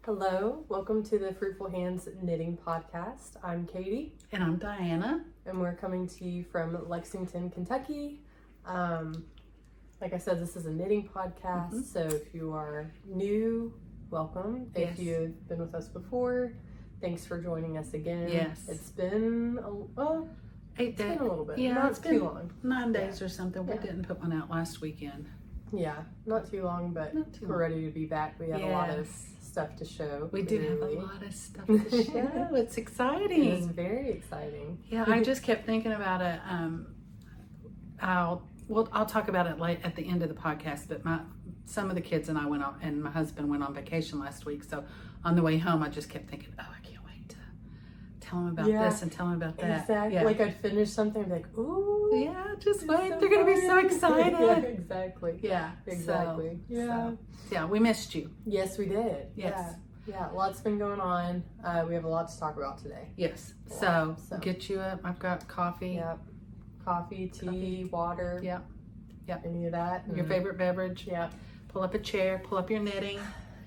Hello, welcome to the Fruitful Hands Knitting Podcast. I'm Katie. And I'm Diana. And we're coming to you from Lexington, Kentucky. Like I said, this is a knitting podcast, so if you are new, welcome. Yes. If you've been with us before, thanks for joining us again. Yes. It's been, It's been a little bit. Yeah, Not it's too been long. 9 days or something. We Yeah. didn't put one out last weekend. Yeah, not too long, but Not too we're long. ready to be back. We have a lot of Yes. stuff to show. We do have clearly. a lot of stuff to show. It's exciting. It's very exciting. Yeah, I just kept thinking about it. I'll talk about it late at the end of the podcast. But some of the kids and I went on, and my husband went on vacation last week. So on the way home, I just kept thinking, "Oh, I can't wait to tell them about this and tell them about that." Exactly. Yeah. Like I'd finish something, I'd be like, "Ooh, Yeah, just it's wait. so They're gonna be so fun." excited. Yeah, exactly. Yeah, Exactly. So, yeah, we missed you. Yes, we did. Yes. Yeah. Lots been going on. We have a lot to talk about today. Yes. A So lot, get you up. I've got coffee. Yep. Coffee, tea, water. Yep. Yep. Any of that. Your favorite beverage. Yeah. Pull up a chair. Pull up your knitting.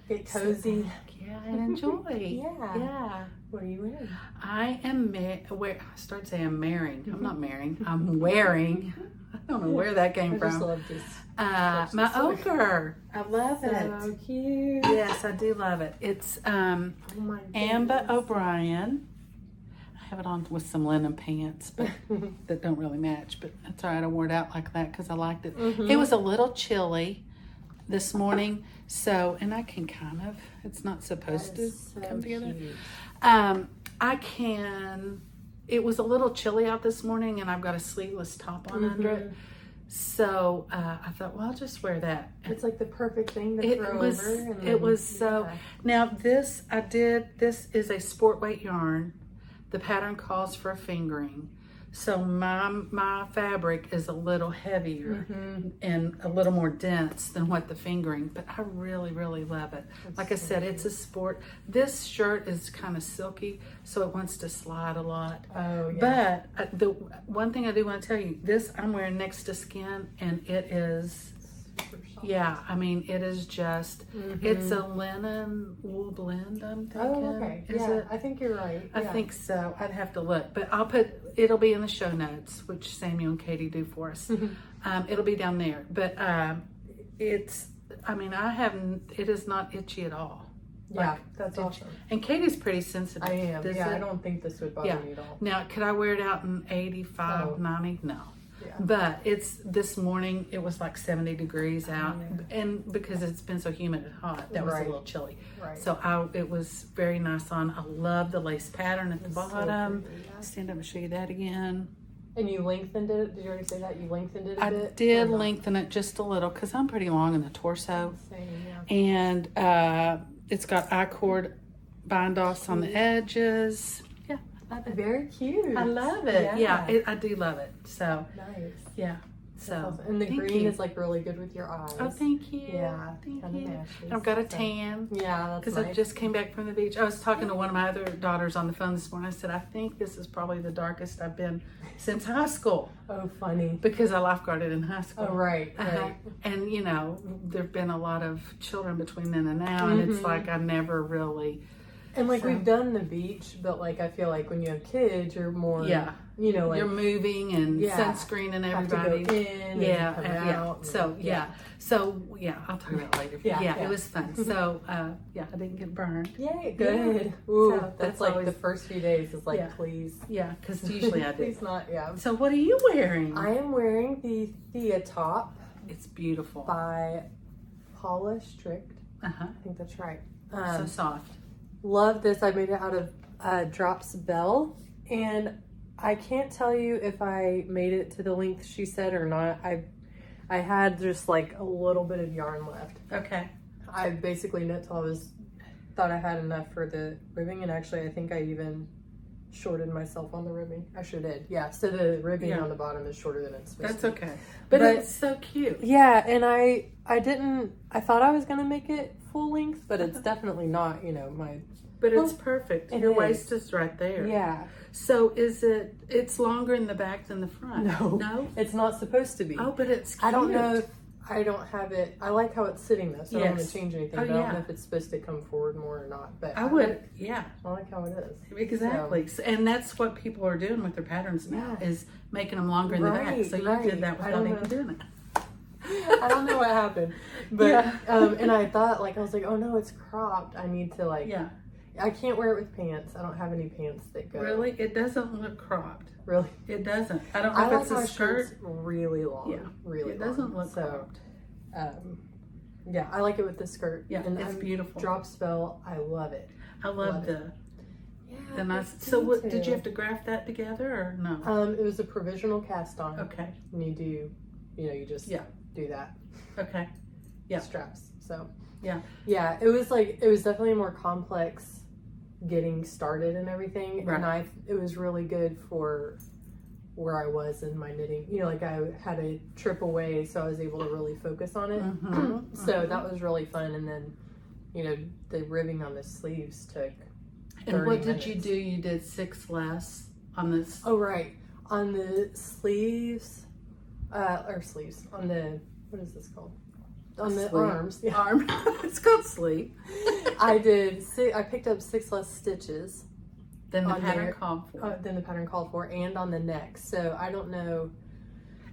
Get cozy. Yeah, and enjoy. Yeah. Yeah. What are you wearing? I am I started saying I'm marrying. I'm not marrying. I'm wearing. I don't know where that came I just from. love this. My ochre. I love So it. cute. Yes, I do love it. It's Oh my Ambah goodness. O'Brien. I have it on with some linen pants, but that don't really match. But that's all right. I wore it out like that because I liked it. It was a little chilly this morning, so and I can kind of. It's not supposed to So come together. cute. I can. It was a little chilly out this morning, and I've got a sleeveless top on under it. So I thought, well, I'll just wear that. It's like the perfect thing to It throw was. over. And It was so. yeah. Now this I did. This is a sport weight yarn. The pattern calls for a fingering, so my fabric is a little heavier and a little more dense than what the fingering. But I really love it. Like I said, it's a sport. This shirt is kind of silky, so it wants to slide a lot. Oh yeah. But the one thing I do want to tell you, this I'm wearing next to skin, and it is. Super soft. Yeah, I mean, it is just, it's a linen wool blend, I'm thinking. Oh, okay. Is yeah, it? I think you're right. I Yeah. think so. I'd have to look. But it'll be in the show notes, which Samuel and Katie do for us. It'll be down there. But it is not itchy at all. Yeah, Like, that's itchy. awesome. And Katie's pretty sensitive. I am. Does Yeah, it? I don't think this would bother Yeah. me at all. Now, could I wear it out in 85, Oh. 90? No. Yeah. But this morning it was like 70 degrees out, and because it's been so humid and hot, that was Right. a little chilly. Right. So it was very nice on. I love the lace pattern at the It's so bottom. pretty, yeah. Stand up and show you that again. And you lengthened it? Did you already say that? You lengthened it a I bit? did Or not? lengthen it just a little because I'm pretty long in the torso, Same, yeah. and it's got I-cord bind offs on the edges. Yeah, I love it. Very cute. I love it. Yeah, I do love it. So Nice. yeah. That's So awesome. And the thank green you. is like really good with your eyes. Oh, thank you. Yeah, Thank kinda you. matches, I've got a so. tan Yeah, that's because nice. I just came back from the beach. I was talking to one of my other daughters on the phone this morning. I said, I think this is probably the darkest I've been since high school Oh, funny. because I lifeguarded in high school. Oh, right, Uh-huh. right. And, you know, there have been a lot of children between then and now, and it's like I never really... And like So- we've done the beach, but like I feel like when you have kids, you're more, Yeah. you know, like You're moving and Yeah. sunscreen and have to everybody. go in Yeah, and come yeah. out. So and- I'll talk about it later. Yeah, yeah, yeah. it was fun. So I didn't get burned. Yay, good. Ooh, So that's like always- the first few days is like, Yeah. please. Yeah, because usually I do. Please not, yeah. So what are you wearing? I am wearing the Thea top It's beautiful. by paulastrickt. Uh-huh. I think that's right. So soft. Love this. I made it out of Drops Belle, and I can't tell you if I made it to the length she said or not. I had just like a little bit of yarn left. Okay. I basically knit till thought I had enough for the ribbing, and actually I think I even shorted myself on the ribbing. I sure did. Yeah. So the ribbing Yeah. on the bottom is shorter than it's supposed That's to be. okay. But But- it's so cute. Yeah, and I thought I was gonna make it full length, but it's definitely not. You know my. But it's perfect. It Your is. waist is right there. Yeah. So it's longer in the back than the front? No. No? It's not supposed to be. Oh, but it's cute. I don't know. I don't have it. I like how it's sitting though, so I don't want to change anything. But I don't know if it's supposed to come forward more or not. But I would, yeah. I like how it is. Exactly. So, and that's what people are doing with their patterns now, is making them longer in the back. So you did that without even doing it. I don't know what happened. But, and I thought, like, I was like, oh no, it's cropped. I need to, like, I can't wear it with pants. I don't have any pants that go. Really? It doesn't look cropped. Really? It doesn't. I don't know if it's a skirt. Really long. Yeah. Really long. It doesn't look cropped. Yeah, I like it with the skirt. Yeah, and it's beautiful. Drop Belle, I love it. I love the nice. So what, did you have to graft that together or no? It was a provisional cast on. Okay. And you do, you just do that. Okay. Yeah. Straps. So. Yeah. Yeah, it was definitely more complex getting started and everything. Right. And it was really good for where I was in my knitting. Like I had a trip away, so I was able to really focus on it. So that was really fun. And then, the ribbing on the sleeves took 30 And what minutes. did you do? You did 6 less on this? Oh, right. On the sleeves, on the, what is this called? On the arms. Yeah. Arm. It's called sleeve. I picked up 6 less stitches. Than the pattern called for. Than the pattern called for, and on the neck. So I don't know.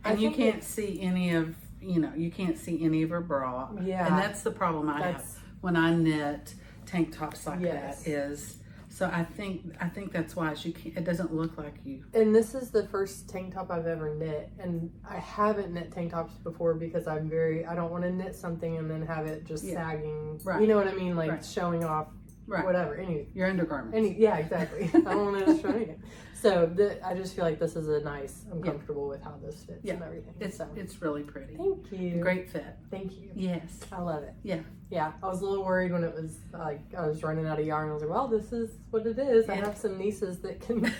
And you can't see any of, you can't see any of her bra. Yeah. And that's the problem I have when I knit tank tops like that is. So I think that's why it doesn't look like you. And this is the first tank top I've ever knit, and I haven't knit tank tops before because I don't want to knit something and then have it just sagging. Right. You know what I mean? Like showing off. Right. Whatever. Your undergarments. Yeah, exactly. I don't want to show anything. So I just feel like this is I'm comfortable with how this fits and everything. It's really pretty. Thank you. Great fit. Thank you. Yes. I love it. Yeah. Yeah. I was a little worried when it was like I was running out of yarn. I was like, well, this is what it is. Yeah. I have some nieces that can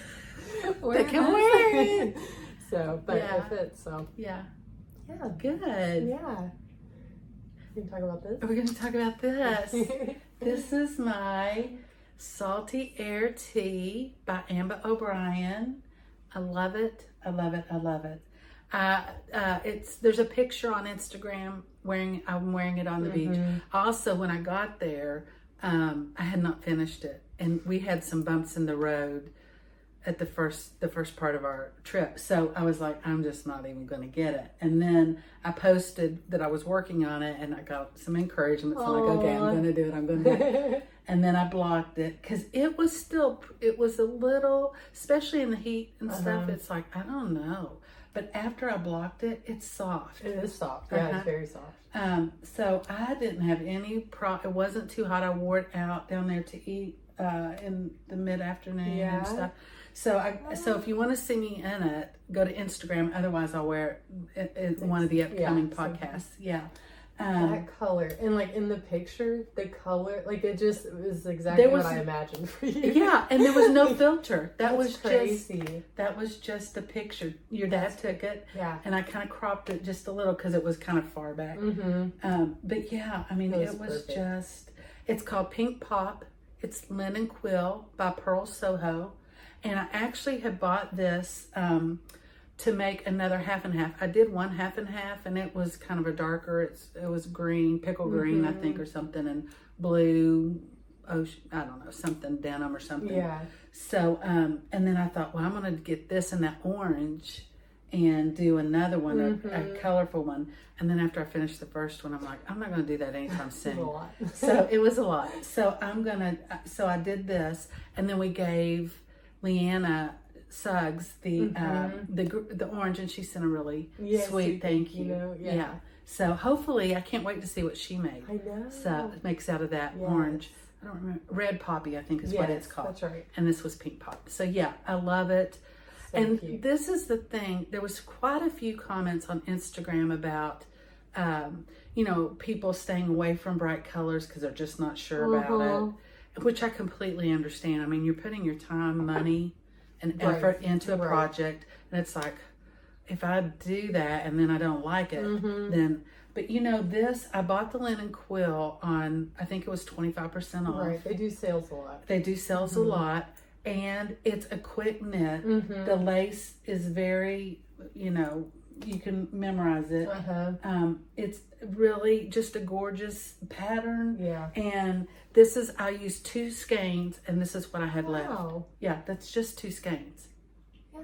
wear it. So, but it fits. So. Yeah. Yeah. Good. Yeah. We can talk about this. We're going to talk about this. This is my Salty Air Tee by Ambah O'Brien. I love it. I love it. I love it. There's a picture on Instagram I'm wearing it on the beach. Also, when I got there, I had not finished it, and we had some bumps in the road at the first part of our trip. So I was like, I'm just not even going to get it. And then I posted that I was working on it, and I got some encouragement. So I'm like, okay, I'm going to do it. I'm going to do it. And then I blocked it because it was a little, especially in the heat and stuff. It's like, I don't know. But after I blocked it, it's soft. It is soft. Yeah, it's very soft. So I didn't have any it wasn't too hot. I wore it out down there to eat in the mid-afternoon and stuff. So if you want to see me in it, go to Instagram. Otherwise, I'll wear it in one of the upcoming podcasts. Yeah. That color, and like in the picture, the color, like it just was exactly what I imagined for you. Yeah, and there was no filter. That was crazy. That was just a picture. Your dad took it. Yeah. And I kind of cropped it just a little because it was kind of far back. But yeah, I mean, it was just. It's called Pink Pop. It's Linen Quill by Pearl Soho. And I actually had bought this to make another half and half. I did one half and half, and it was kind of a darker. It was green, pickle green, I think, or something, and blue, I don't know, something denim or something. Yeah. So, and then I thought, well, I'm going to get this in that orange and do another one, a colorful one. And then after I finished the first one, I'm like, I'm not going to do that anytime soon. It was a lot. So it was a lot. So I did this, and then we gave Leanna Suggs the orange, and she sent a really sweet thank you. Yeah. So hopefully, I can't wait to see what she made. I know. So it makes out of that orange. I don't remember. Red Poppy, I think is what it's called. That's right. And this was Pink Pop. So yeah, I love it. So cute. This is the thing. There was quite a few comments on Instagram about, people staying away from bright colors because they're just not sure about it, which I completely understand. I mean, you're putting your time, money, and effort into a project, and it's like, if I do that and then I don't like it, then. But this, I bought the linen quill on, I think it was 25% off. Right, they do sales a lot. They do sales a lot, and it's a quick knit. The lace is very, you can memorize it. It's really just a gorgeous pattern. Yeah. And this is, I used 2 skeins, and this is what I had left. Yeah, that's just 2 skeins.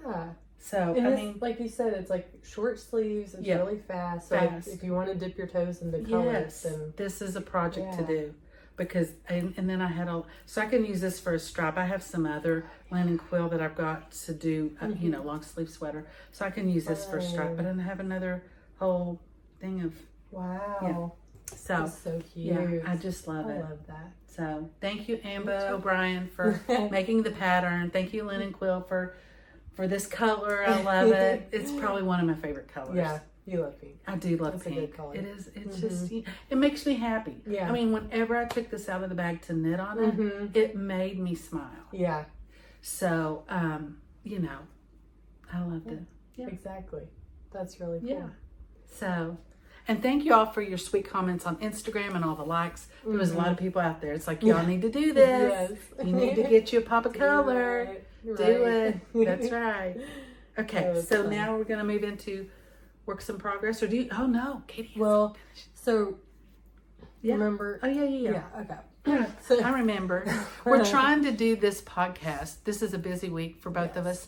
Yeah. So, and I mean, like you said, it's like short sleeves. It's really fast. So fast. Like, if you want to dip your toes into colors, then this is a project to do. Because, and then I had so I can use this for a stripe. I have some other linen quill that I've got to do, you know, long sleeve sweater. So I can use this for a stripe. But then I have another whole thing of, So, that's so cute. Yeah, I just love it. I love that. So thank you, Ambah O'Brien, for making the pattern. Thank you, Linen Quill, for this color. I love it. It's probably one of my favorite colors. Yeah. You love pink. I do love pink. A good color. It is. It's just, it makes me happy. Yeah. I mean, whenever I took this out of the bag to knit on it, it made me smile. Yeah. So, you know, I loved it. Yeah. Exactly. That's really cool. Yeah. So, and thank you all for your sweet comments on Instagram and all the likes. There was a lot of people out there. It's like, y'all need to do this. You need to get you a pop of color. Do it. That's right. Okay. So fun. Now we're going to move into works in progress, or do you? Oh no, Katie. Well, so remember? Oh yeah. Okay. So I remember. We're trying to do this podcast. This is a busy week for both of us,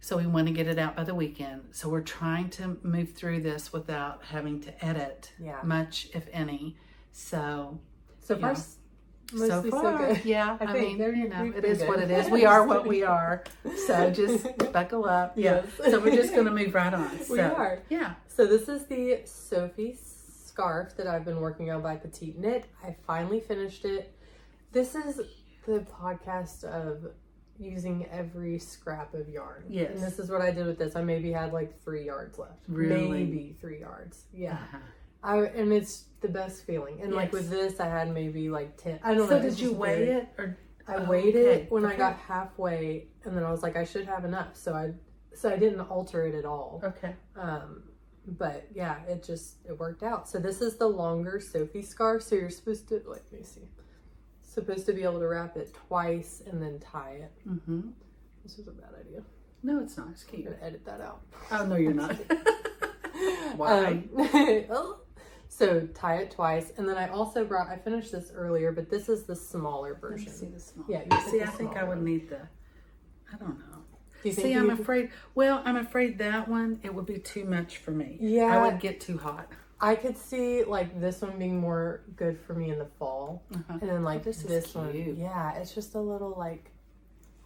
so we want to get it out by the weekend. So we're trying to move through this without having to edit much, if any. So far. So far, so good. Yeah. I mean, you know, it is what it is. We are what we are. So just buckle up. Yes. So we're just going to move right on. So, we are. Yeah. So this is the Sophie Scarf that I've been working on by Petiteknit. I finally finished it. This is the podcast of using every scrap of yarn. Yes. And this is what I did with this. I maybe had like 3 yards left. Really? Maybe 3 yards. Yeah. And it's the best feeling. And like with this, I had maybe like 10. I don't know. So did you weigh it? Or I weighed it when I got halfway, and then I was like, I should have enough. So I didn't alter it at all. Okay. But yeah, it worked out. So this is the longer Sophie scarf. So you're supposed to, let me see. Supposed to be able to wrap it twice and then tie it. This was a bad idea. No, it's not. It's cute. I'm gonna edit that out. Oh no, you're not. Why? So tie it twice, and then I also I finished this earlier, but this is the smaller version. See the small. Yeah. See, I think I would need I don't know. Do you think I'm afraid. Well, I'm afraid that one it would be too much for me. Yeah. I would get too hot. I could see like this one being more good for me in the fall, and then like this one. Yeah, it's just a little like.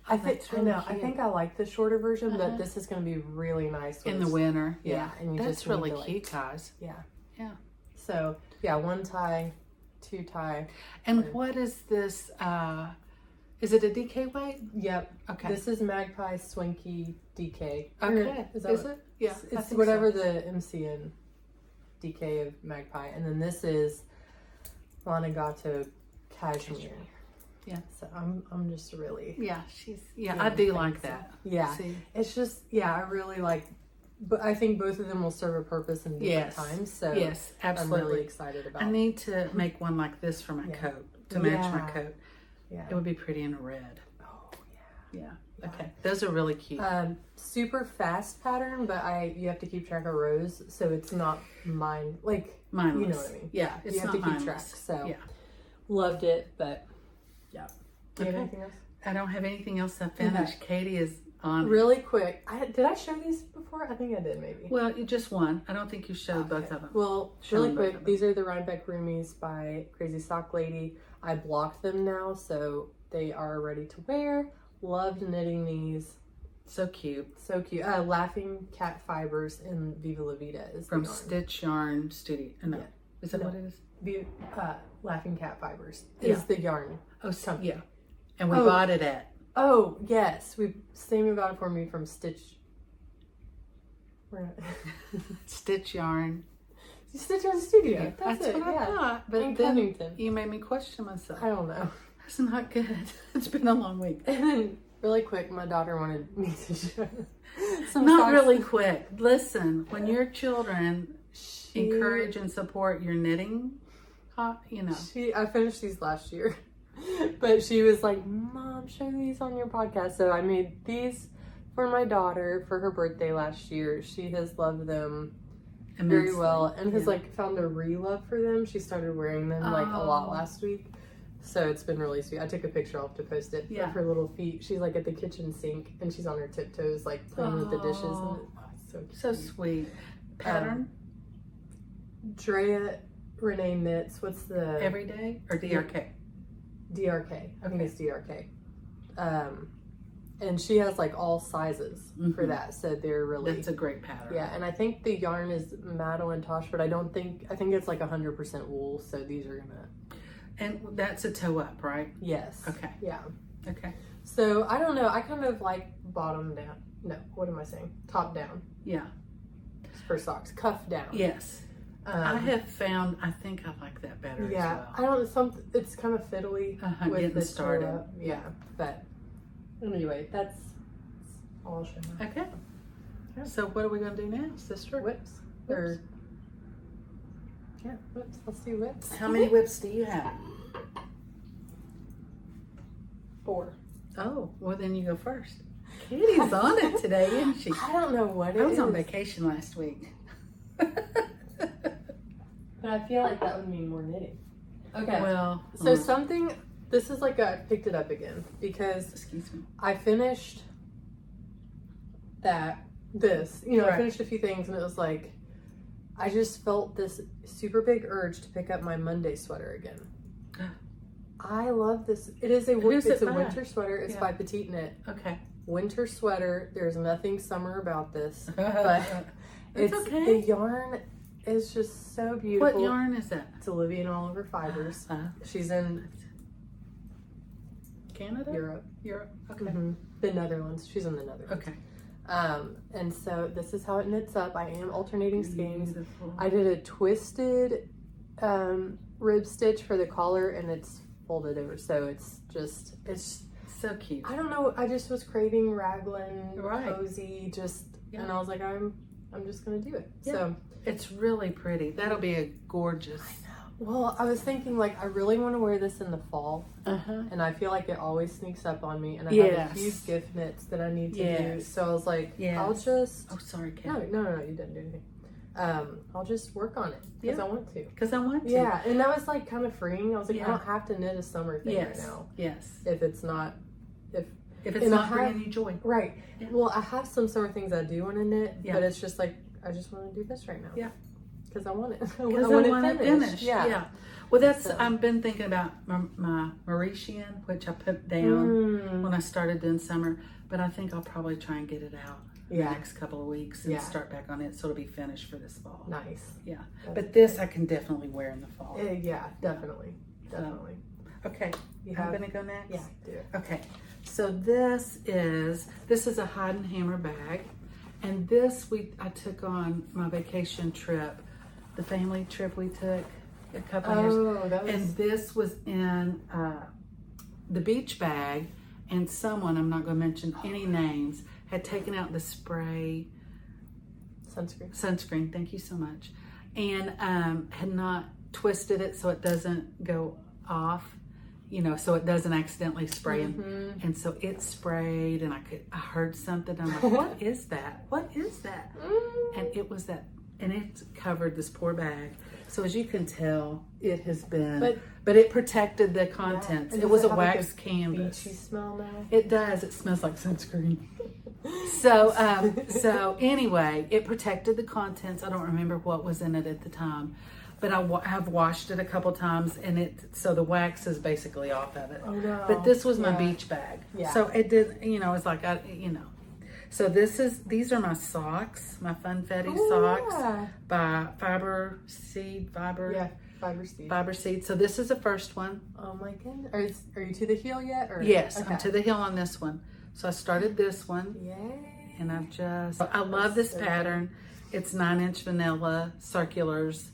I think I like the shorter version, but this is going to be really nice in the winter. Yeah, and you that's just really to, cute, guys. Yeah. So 1 tie, 2 tie. And what is this? Is it a DK weight? Yep. Okay. This is Magpie Swinky DK. Okay. Is it? Yeah. It's whatever the MCN DK of Magpie, and then this is Lana Gatto Cashmere. Yeah. So I'm just really I do like that. Yeah. See? It's just I really like. But I think both of them will serve a purpose in different times. So yes, absolutely. I'm really excited about it. I need to make one like this for my coat to match my coat. Yeah. It would be pretty in a red. Oh yeah. Okay. Those are really cute. Super fast pattern, but you have to keep track of rows, so it's not mindless. You know what I mean? Yeah. It's you have to keep track. So loved it, but Do you have anything else? I don't have anything else to finish. Okay. Katie is on really quick. Did I show these before? I think I did, maybe. Well, just one. I don't think you showed both of them. Well, really quick, these are the Rhinebeck Roomies by Crazy Sock Lady. I blocked them now, so they are ready to wear. Loved knitting these. So cute. So cute. Laughing Cat Fibers in Viva La Vida is from Stitch Yarn Studio. No. Is that what it is? Laughing Cat Fibers is the yarn. Oh, so yeah. And we bought it at. Oh, yes. Sammy got it for me from Stitch. Stitch Yarn. Stitch Yarn Studio. That's what I thought. But in then Covington. You made me question myself. I don't know. That's not good. It's been a long week. And then, really quick, my daughter wanted me to show some Not socks. Really quick. Listen, when your children encourage and support your knitting, I finished these last year. But she was like, Mom, show these on your podcast. So I made these for my daughter for her birthday last year. She has loved them Immensely. very well and has like found a re-love for them. She started wearing them like a lot last week. So it's been really sweet. I took a picture. I'll have to post it of her little feet. She's like at the kitchen sink and she's on her tiptoes like playing with the dishes. And it's so cute. So sweet. Pattern? Drea Renee Knits. What's the... Everyday or DRK? DRK. I think it's DRK. And she has like all sizes for that. So they're really... That's a great pattern. Yeah, and I think the yarn is Madeline Tosh, but I think it's like 100% wool. So these are gonna... And that's a toe up, right? Yes. Okay. Yeah. Okay. So I don't know. I kind of like bottom down. No, what am I saying? Top down. Yeah. For socks. Cuff down. Yes. I have found, I think I like that better as well. I don't, it's kind of fiddly with getting the started. toe up. Yeah, but anyway, that's all I'll show you. Okay. So what are we going to do now, sister? Whips. Or, yeah, whips. Let's do whips. How many whips do you have? 4. Oh, well then you go first. Kitty's on it today, isn't she? I don't know what it is. I was on vacation last week. But I feel like that would mean more knitting. Okay. Well, so something, this is like I picked it up again because excuse me. I finished I finished a few things and it was like, I just felt this super big urge to pick up my Monday sweater again. I love this. It is a winter sweater. It's by Petiteknit. Okay. Winter sweater. There's nothing summer about this, but it's okay. The yarn is just so beautiful. What yarn is that? It's Olivia and Oliver Fibers. She's in Canada? Europe. Okay. The Netherlands. She's in the Netherlands. Okay. And so this is how it knits up. I am alternating skeins. Beautiful. I did a twisted rib stitch for the collar and it's folded over. So it's so cute. I don't know. I just was craving raglan, cozy, and I was like, I'm just gonna do it. Yeah. So it's really pretty. That'll be a gorgeous. I know. Well, I was thinking like I really want to wear this in the fall, and I feel like it always sneaks up on me. And I have a few gift knits that I need to do. So I was like, I'll just. Oh, sorry, Kat. No, you didn't do anything. I'll just work on it because I want to. Because I want to. Yeah, and that was like kind of freeing. I was like, I don't have to knit a summer thing right now. Yes. If it's not bringing you joy. Right. Yeah. Well, I have some summer things I do want to knit, but it's just like I just want to do this right now. Yeah. Because I want it. I want it finished. Yeah. Well, I've been thinking about my Mauritian, which I put down when I started doing summer, but I think I'll probably try and get it out in the next couple of weeks and start back on it so it'll be finished for this fall. Nice. Yeah. But this I can definitely wear in the fall. Yeah, definitely. Okay. I'm going to go next? Yeah, do it. Okay. So this is a Hide and Hammer bag. And this I took on my vacation trip, the family trip we took a couple years. And this was in the beach bag, and someone, I'm not going to mention any names, had taken out the spray sunscreen. Thank you so much. And had not twisted it so it doesn't go off. So it doesn't accidentally spray. And so it sprayed and I heard something. I'm like, what is that? What is that? And it was that, and it covered this poor bag. So as you can tell, it has been, but it protected the contents. It was a wax canvas. Beachy smell now? It does. It smells like sunscreen. So anyway, it protected the contents. I don't remember what was in it at the time. But I have washed it a couple times, and so the wax is basically off of it. Oh no! But this was my beach bag, so it did. It's like So these are my socks, my Funfetti socks by Fiber Seed. So this is the first one. Oh my goodness! Are you to the heel yet? Or? Yes, I'm to the heel on this one. So I started this one. Yay! And I love this pattern. It's 9-inch vanilla circulars.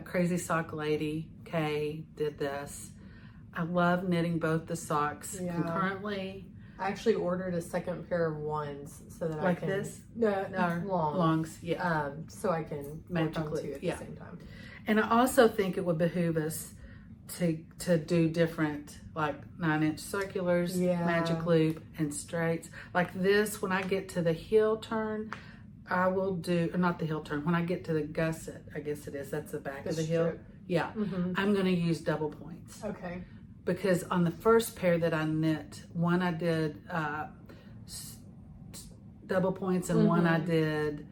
Crazy Sock Lady Kay did this. I love knitting both the socks concurrently. I actually ordered a second pair of ones so that I can this. longs. Yeah. So I can magically at the same time. And I also think it would behoove us to do different, like 9-inch circulars, magic loop, and straights. Like this, when I get to the heel turn, I will do, or not the heel turn, when I get to the gusset, I guess it is, that's the back of the heel. Yeah, I'm going to use double points. Okay. Because on the first pair that I knit, one I did double points and one I did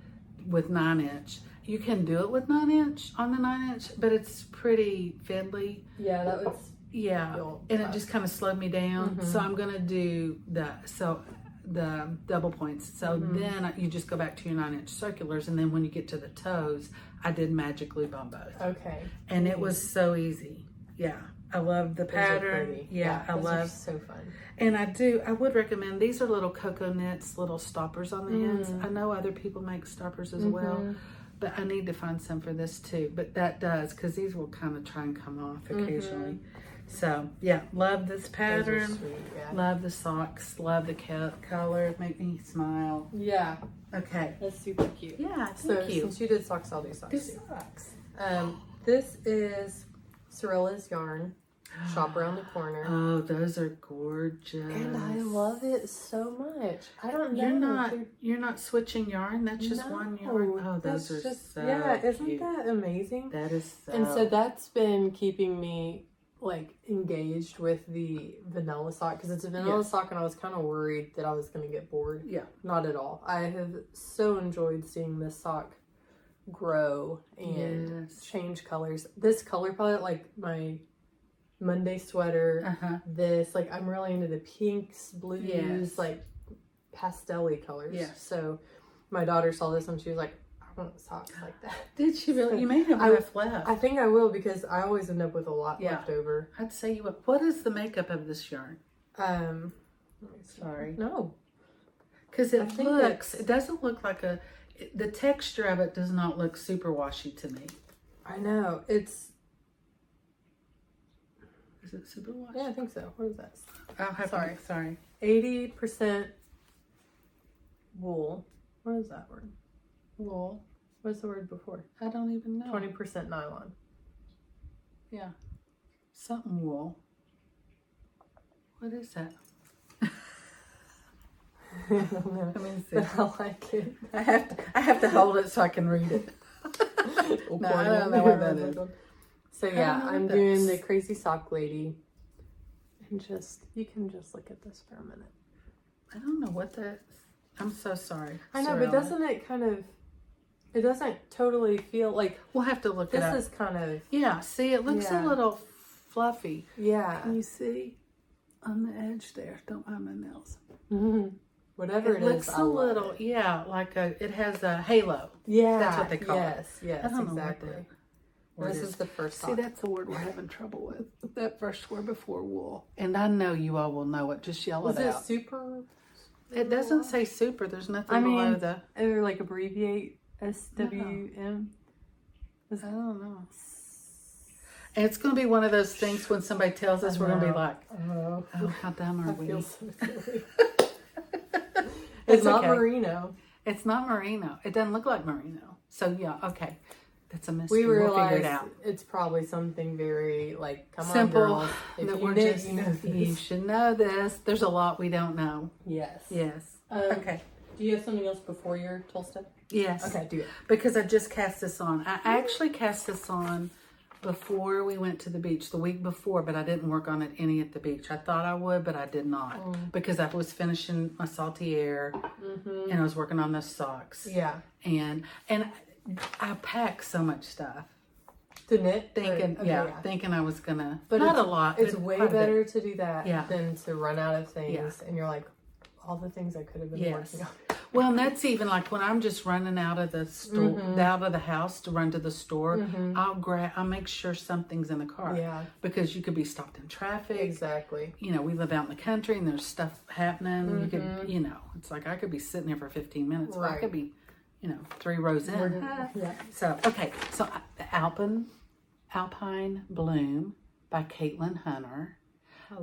with 9-inch. You can do it with 9-inch on the 9-inch, but it's pretty fiddly. Yeah, that was. Yeah, and it just kind of slowed me down. So I'm gonna do the double points. So then you just go back to your 9-inch circulars, and then when you get to the toes, I did magic loop on both. Okay. And it was so easy. Yeah, I love the pattern. Yeah, I love. So fun. And I would recommend, these are little cocoa knits, little stoppers on the ends. I know other people make stoppers as well, but I need to find some for this too. But that does, because these will kind of try and come off occasionally. So yeah, love this pattern. Sweet, love the socks. Love the color. Make me smile. Yeah. Okay. That's super cute. Yeah, so thank you. Since you did socks, I'll do socks Do too. socks. This is Sewrella's yarn. Shop around the corner. Oh, those are gorgeous. And I love it so much. I don't know. You're not switching yarn. That's just one yarn. Oh, those are just, so isn't cute. that amazing? That is so. And so that's been keeping me like engaged with the vanilla sock, because it's a vanilla sock, and I was kind of worried that I was going to get bored. Yeah. Not at all. I have so enjoyed seeing this sock grow and change colors. This color palette, like my Monday sweater, this, like, I'm really into the pinks, blues, like pastel-y colors. Yeah. So my daughter saw this and she was like, I want socks like that. Did she really? You may have enough left. I think I will, because I always end up with a lot left over. I'd say you would. What is the makeup of this yarn? Sorry. No. Because it doesn't look like the texture of it does not look super washy to me. I know. Is it super washy? Yeah, I think so. What is that? I'll have sorry. 80% wool. What is that word? Wool. What's the word before? I don't even know. 20% nylon. Yeah. Something wool. What is that? I don't know. Let me see. But I like it. I have to hold it so I can read it. No, I don't know what that is. So yeah, I'm doing the crazy sock lady. And you can just look at this for a minute. I don't know what that is. I'm so sorry. I know, but doesn't it kind of, it doesn't totally feel like. We'll have to look it up. This is kind of. Yeah, see, it looks a little fluffy. Yeah. Can you see on the edge there? Don't mind my nails. Whatever it is. It looks a little, like it has a halo. Yeah. That's what they call it. Yes, I don't exactly. know what This is the first sock. See, that's the word we're having trouble with. That first word before wool. And I know you all will know it. Just yell it out. Was it super? It doesn't say super. There's nothing below the. Or like abbreviate SWM. I don't know. And it's going to be one of those things when somebody tells us, we're going to be like, oh, how dumb are we? Feel so silly. It's not merino. It's not merino. It doesn't look like merino. So yeah, okay. That's a mystery. We realize we'll figure it out. It's probably something very come simple. On, girls. If you knit, you know this. You should know this. There's a lot we don't know. Yes. Okay. Do you have something else before your Tolsta? Yes. Okay, do it. Because I just cast this on. I actually cast this on before we went to the beach, the week before, but I didn't work on it any at the beach. I thought I would, but I did not because I was finishing my salty air and I was working on the socks. Yeah. And I packed so much stuff. To knit? Thinking I was gonna, but not a lot. It's way better to do that than to run out of things. Yeah. And you're like, all the things I could have been working on. Well, and that's even like when I'm just running out of the store, out of the house to run to the store, I'll make sure something's in the car. Yeah. Because you could be stopped in traffic. Exactly. You know, we live out in the country and there's stuff happening. You could, it's like I could be sitting here for 15 minutes. Right. Or I could be, 3 rows in. So, okay. So, the Alpine Bloom by Caitlin Hunter.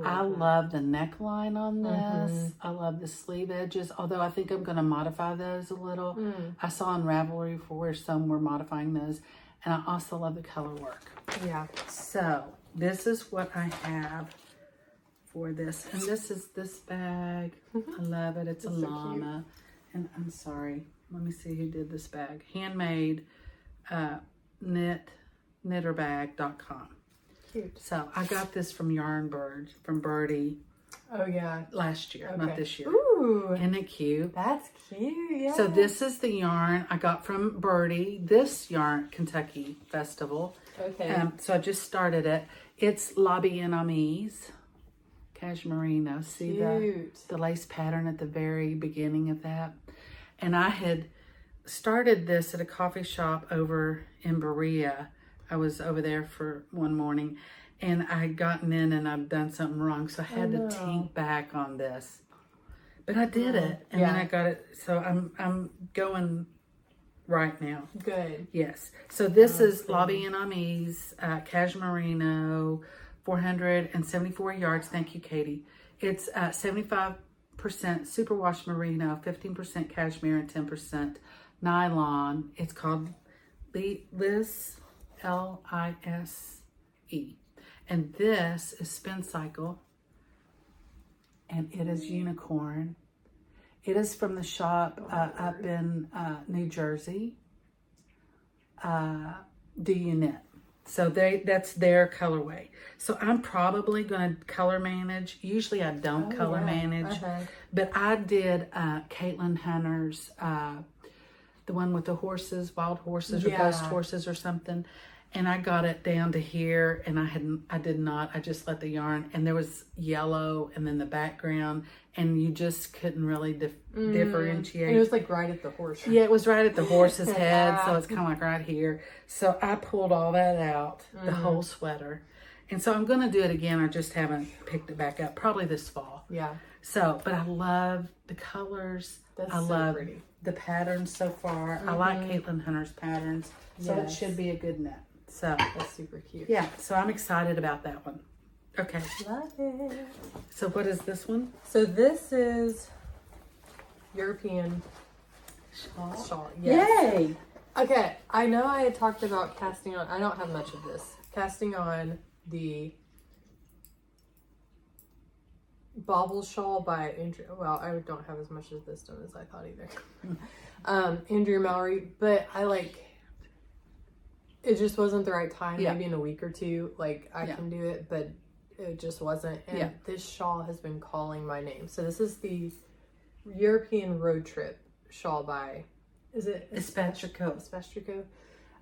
I love the neckline on this. I love the sleeve edges, although I think I'm going to modify those a little. I saw on Ravelry where some were modifying those. And I also love the color work. Yeah. So this is what I have for this. And this is this bag. I love it. It's a llama. And I'm sorry. Let me see who did this bag. Handmade knitterbag.com. Cute. So I got this from Yarn Bird, from Birdie. Oh, yeah. Last year, Okay. not this year. Ooh. Isn't it cute? That's cute. Yeah. So this is the yarn I got from Birdie. This yarn, Kentucky Festival. Okay. So I just started it. It's Lobby and Amise. Cashmere. See the lace pattern at the very beginning of that? And I had started this at a coffee shop over in Berea. I was over there for one morning, and I had gotten in and I'd done something wrong, so I had to tink back on this. But I did it, and then I got it. So I'm going right now. Good. Yes. So this is Lobby and Amise, Cashmere, 474 yards. Thank you, Katie. It's 75% superwash merino, 15% cashmere, and 10% nylon. It's called Lise, L-I-S-E. And this is Spin Cycle. And it is unicorn. It is from the shop up in New Jersey. Do You Knit? So that's their colorway. So I'm probably going to color manage. Usually I don't color manage. But I did Caitlin Hunter's, the one with the horses, wild horses or ghost horses or something. And I got it down to here, and I just let the yarn, and there was yellow and then the background, and you just couldn't really differentiate. And it was like right at the horse. Yeah, it was right at the horse's head, so it's kind of like right here. So I pulled all that out, the whole sweater. And so I'm going to do it again. I just haven't picked it back up, probably this fall. Yeah. So, but I love the colors. I love the patterns so far. I like Caitlin Hunter's patterns, so it should be a good knit. So that's super cute. Yeah, so I'm excited about that one. Okay. Love it. So what is this one? So this is European shawl. Yes. Yay! Okay, I know I had talked about casting on. I don't have much of this. Casting on the Bobble Shawl by Andrea. Well, I don't have as much of this done as I thought either. Andrea Mallory, but I it just wasn't the right time. Maybe in a week or two, I can do it, but it just wasn't. And this shawl has been calling my name. So this is the European Road Trip shawl by, is it Espace?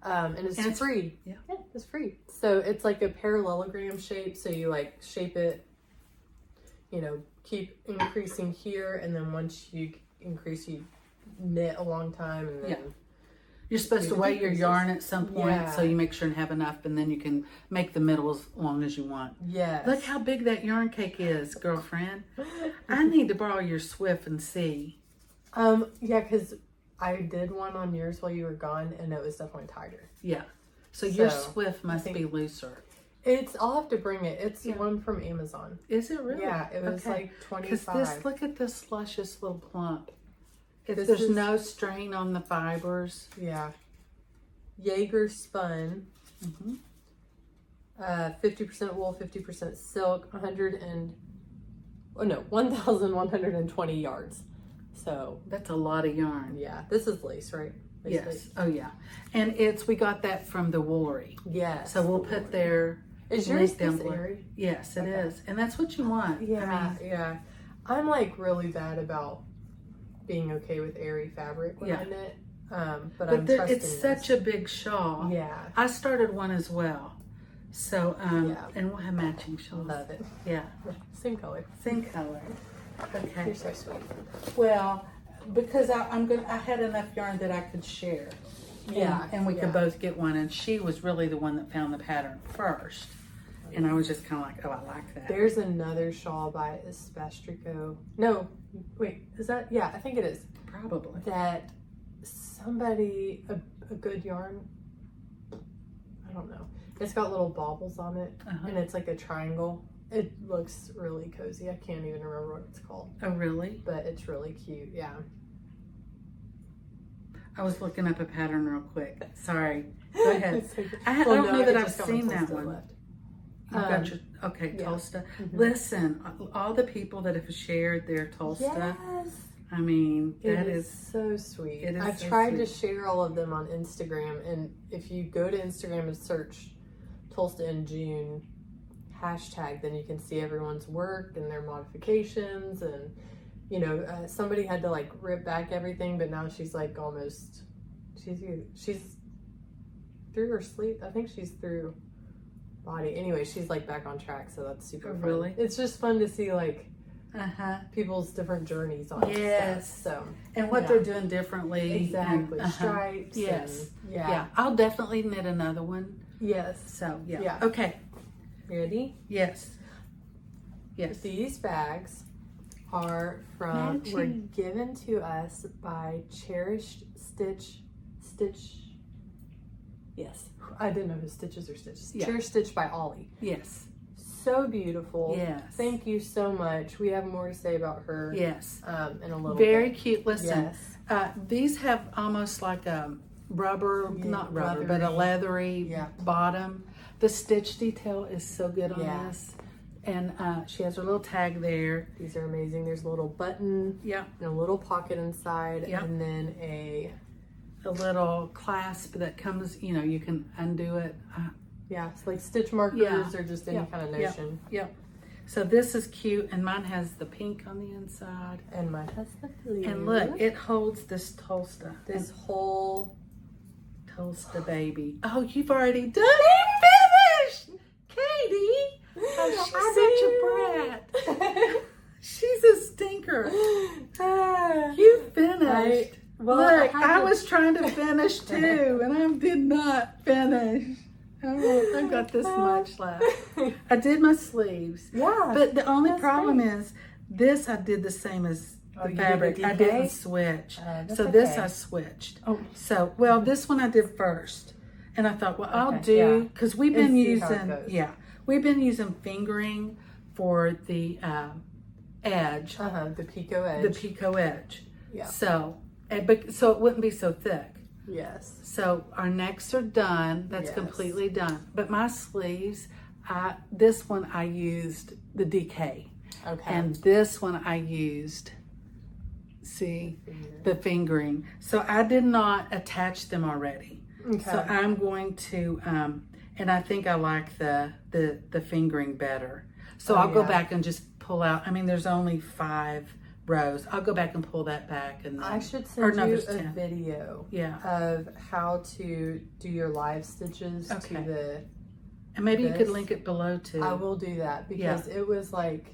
And it's free. Yeah, it's free. So it's like a parallelogram shape. So you shape it, keep increasing here, and then once you increase, you knit a long time, and then you're supposed to weigh your yarn at some point, so you make sure and have enough, and then you can make the middle as long as you want. Yes. Look how big that yarn cake is, girlfriend. I need to borrow your Swift and see. Yeah, because I did one on yours while you were gone, and it was definitely tighter. Yeah. So your Swift must be looser. I'll have to bring it. It's one from Amazon. Is it really? Yeah, it was like $25. Because look at this luscious little plump. There's no strain on the fibers. Yeah. Jäger Spun. 50% wool, 50% silk, 1,120 yards. So that's a lot of yarn. Yeah. This is lace, right? Yes. Lace. Oh yeah. And we got that from the Woolery. Yes. So we'll put their Is yours this airy? Yes, it is. And that's what you want. Yeah. Yeah. I'm really bad about being okay with airy fabric when I knit, but I'm trusting it's such a big shawl. Yeah, I started one as well, so and we'll have matching shawls. Love it. Yeah, same color. Okay, you're so sweet. Well, because I had enough yarn that I could share. And we could both get one, and she was really the one that found the pattern first. And I was just kind of like, oh, I like that. There's another shawl by Espace. No, wait, is that? Yeah, I think it is. Probably. That somebody, a good yarn, I don't know. It's got little baubles on it, and it's like a triangle. It looks really cozy. I can't even remember what it's called. Oh, really? But it's really cute, yeah. I was looking up a pattern real quick. Sorry. Go ahead. I Well, don't no, know that I I've just got seen my that Tolsta one. left. You've got your, okay, yeah. Tolsta. Listen, all the people that have shared their Tolsta, Yes. I mean, that is is so sweet. it is I've so tried to sweet. share all of them on Instagram, and if you go to Instagram and search Tolsta in June hashtag, then you can see everyone's work and their modifications. And you know, somebody had to like rip back everything, but now she's like almost she's through her sleeve. I think she's through body. Anyway, she's like back on track, so that's super fun. Really? It's just fun to see like people's different journeys on Yes. stuff. So And what they're doing differently. exactly, And, stripes. Yes. And, Yeah. I'll definitely knit another one. Yes. So, yeah. Yeah. Okay. Ready? Yes. Yes. These bags were given to us by Cherished Stitch. Yes. I didn't know if it was Stitches or Stitches. Yeah. Cherished Stitch by Ollie. Yes. So beautiful. Yes. Thank you so much. We have more to say about her. Yes. In a little Very bit. cute. Listen, Yes. these have almost like a rubber, Yeah, not rubber, but a leathery bottom. The stitch detail is so good on this. And she has her little tag there. These are amazing. There's a little button. Yeah. And a little pocket inside. Yeah. And then a little clasp that comes, you know, you can undo it. it's like stitch markers or just any kind of Yeah. notion. Yep. So this is cute, and mine has the pink on the inside. And mine has the blue. And look, it holds this Tolsta. This whole Tolsta baby. Oh, you've already done it! Finished! Katie! Oh, she's such a brat. She's a stinker. You finished. Well, look, I was trying to finish too, and I did not finish. Oh, I've got this much left. I did my sleeves. Yeah. But the only problem is, this I did the same as the fabric. did the I DK? didn't switch. That's So this okay. I switched. Oh. So, well, this one I did first. And I thought, well, I'll Okay, do, because we've been see how it using, goes. we've been using fingering for the edge, the picot edge. the picot edge. Yeah. So, so it wouldn't be so thick. Yes. So our necks are done. That's Yes. completely done. But my sleeves, this one I used the DK. Okay. And this one I used, the fingering. So I did not attach them already. Okay. So I'm going to, and I think I like the fingering better. So I'll go back and just pull out. I mean, there's only 5 rows. I'll go back and pull that back. And then, I should send you there's a 10. video Yeah. of how to do your live stitches to the... And maybe you could this. link it below too. I will do that because it was like,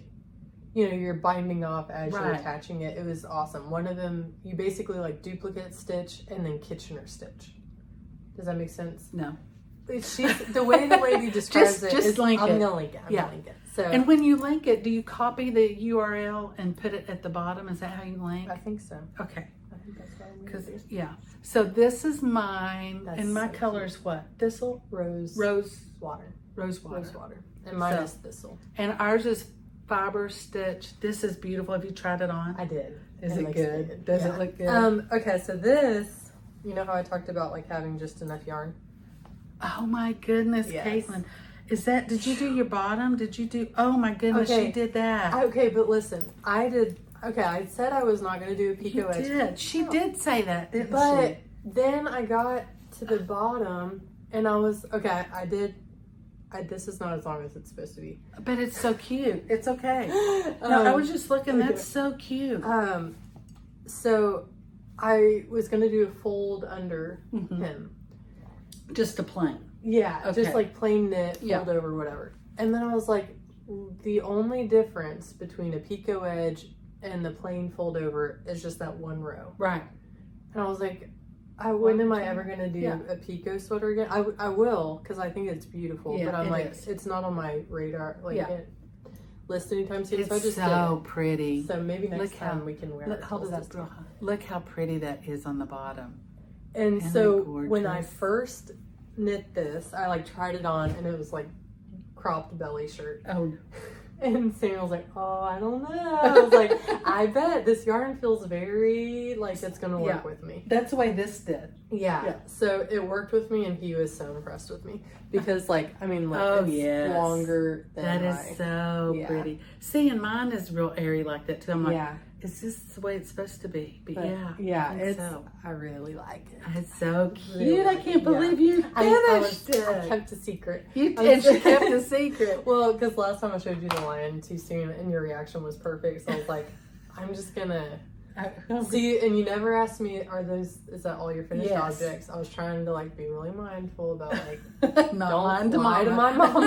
you know, you're binding off as you're Right. attaching it. It was awesome. One of them, you basically like duplicate stitch and then Kitchener stitch. Does that make sense? No. She's, the way the lady describes it Just is, link I'm it. gonna link it. I'm gonna link it. So And when you link it, do you copy the URL and put it at the bottom? Is that how you link? I think so. Okay. I think that's what I'm gonna Because do. so this is mine, That's and my so color is what? Thistle, Rose water. And mine is Thistle. And ours is fiber stitch. This is beautiful. Have you tried it on? I did. Is it looks good? Does it look good? Okay, so this, you know how I talked about like having just enough yarn? Oh my goodness, Yes. Caitlin. Is that, did you do your bottom? Did you do, oh my goodness, Okay. she did that. Okay, but listen, I said I was not going to do a picot edge. did. She did say that, didn't But she? then I got to the bottom and I was, this is not as long as it's supposed to be. But it's so cute. It's okay. No, I was just looking. okay. That's so cute. So I was going to do a fold under him. Just a plain. Yeah, Okay. just like plain knit, fold Yeah. over, whatever. And then I was like, the only difference between a picot edge and the plain fold over is just that one row. Right. And I was like, when am I would ever you? going to do Yeah. a picot sweater again? I will, because I think it's beautiful. Yeah, but I'm it like, is. it's not on my radar, like, Yeah. list anytime soon. It's so I just so did pretty. it. So maybe next Look how- time we can wear Look, it. hold it up. Look how pretty that is on the bottom. And Isn't so it when I gorgeous? first knit this, I like tried it on and it was like cropped belly shirt. Oh, And Samuel was like, oh, I don't know. I was like, I bet this yarn feels very like it's going to work with me. That's the way this did. Yeah. So it worked with me, and he was so impressed with me because, like, I mean, like, Oh, it's yes. longer than That is so pretty. See, and mine is real airy like that too. I'm like, is this the way it's supposed to be? But I really like it. It's so cute. Really I can't believe you finished it. I kept a secret. And she kept a secret. Well, because last time I showed you the lion too soon, and your reaction was perfect. So I was like, I'm just gonna see. And you never asked me, is that all your finished objects? I was trying to like be really mindful about like not don't lie to my mom.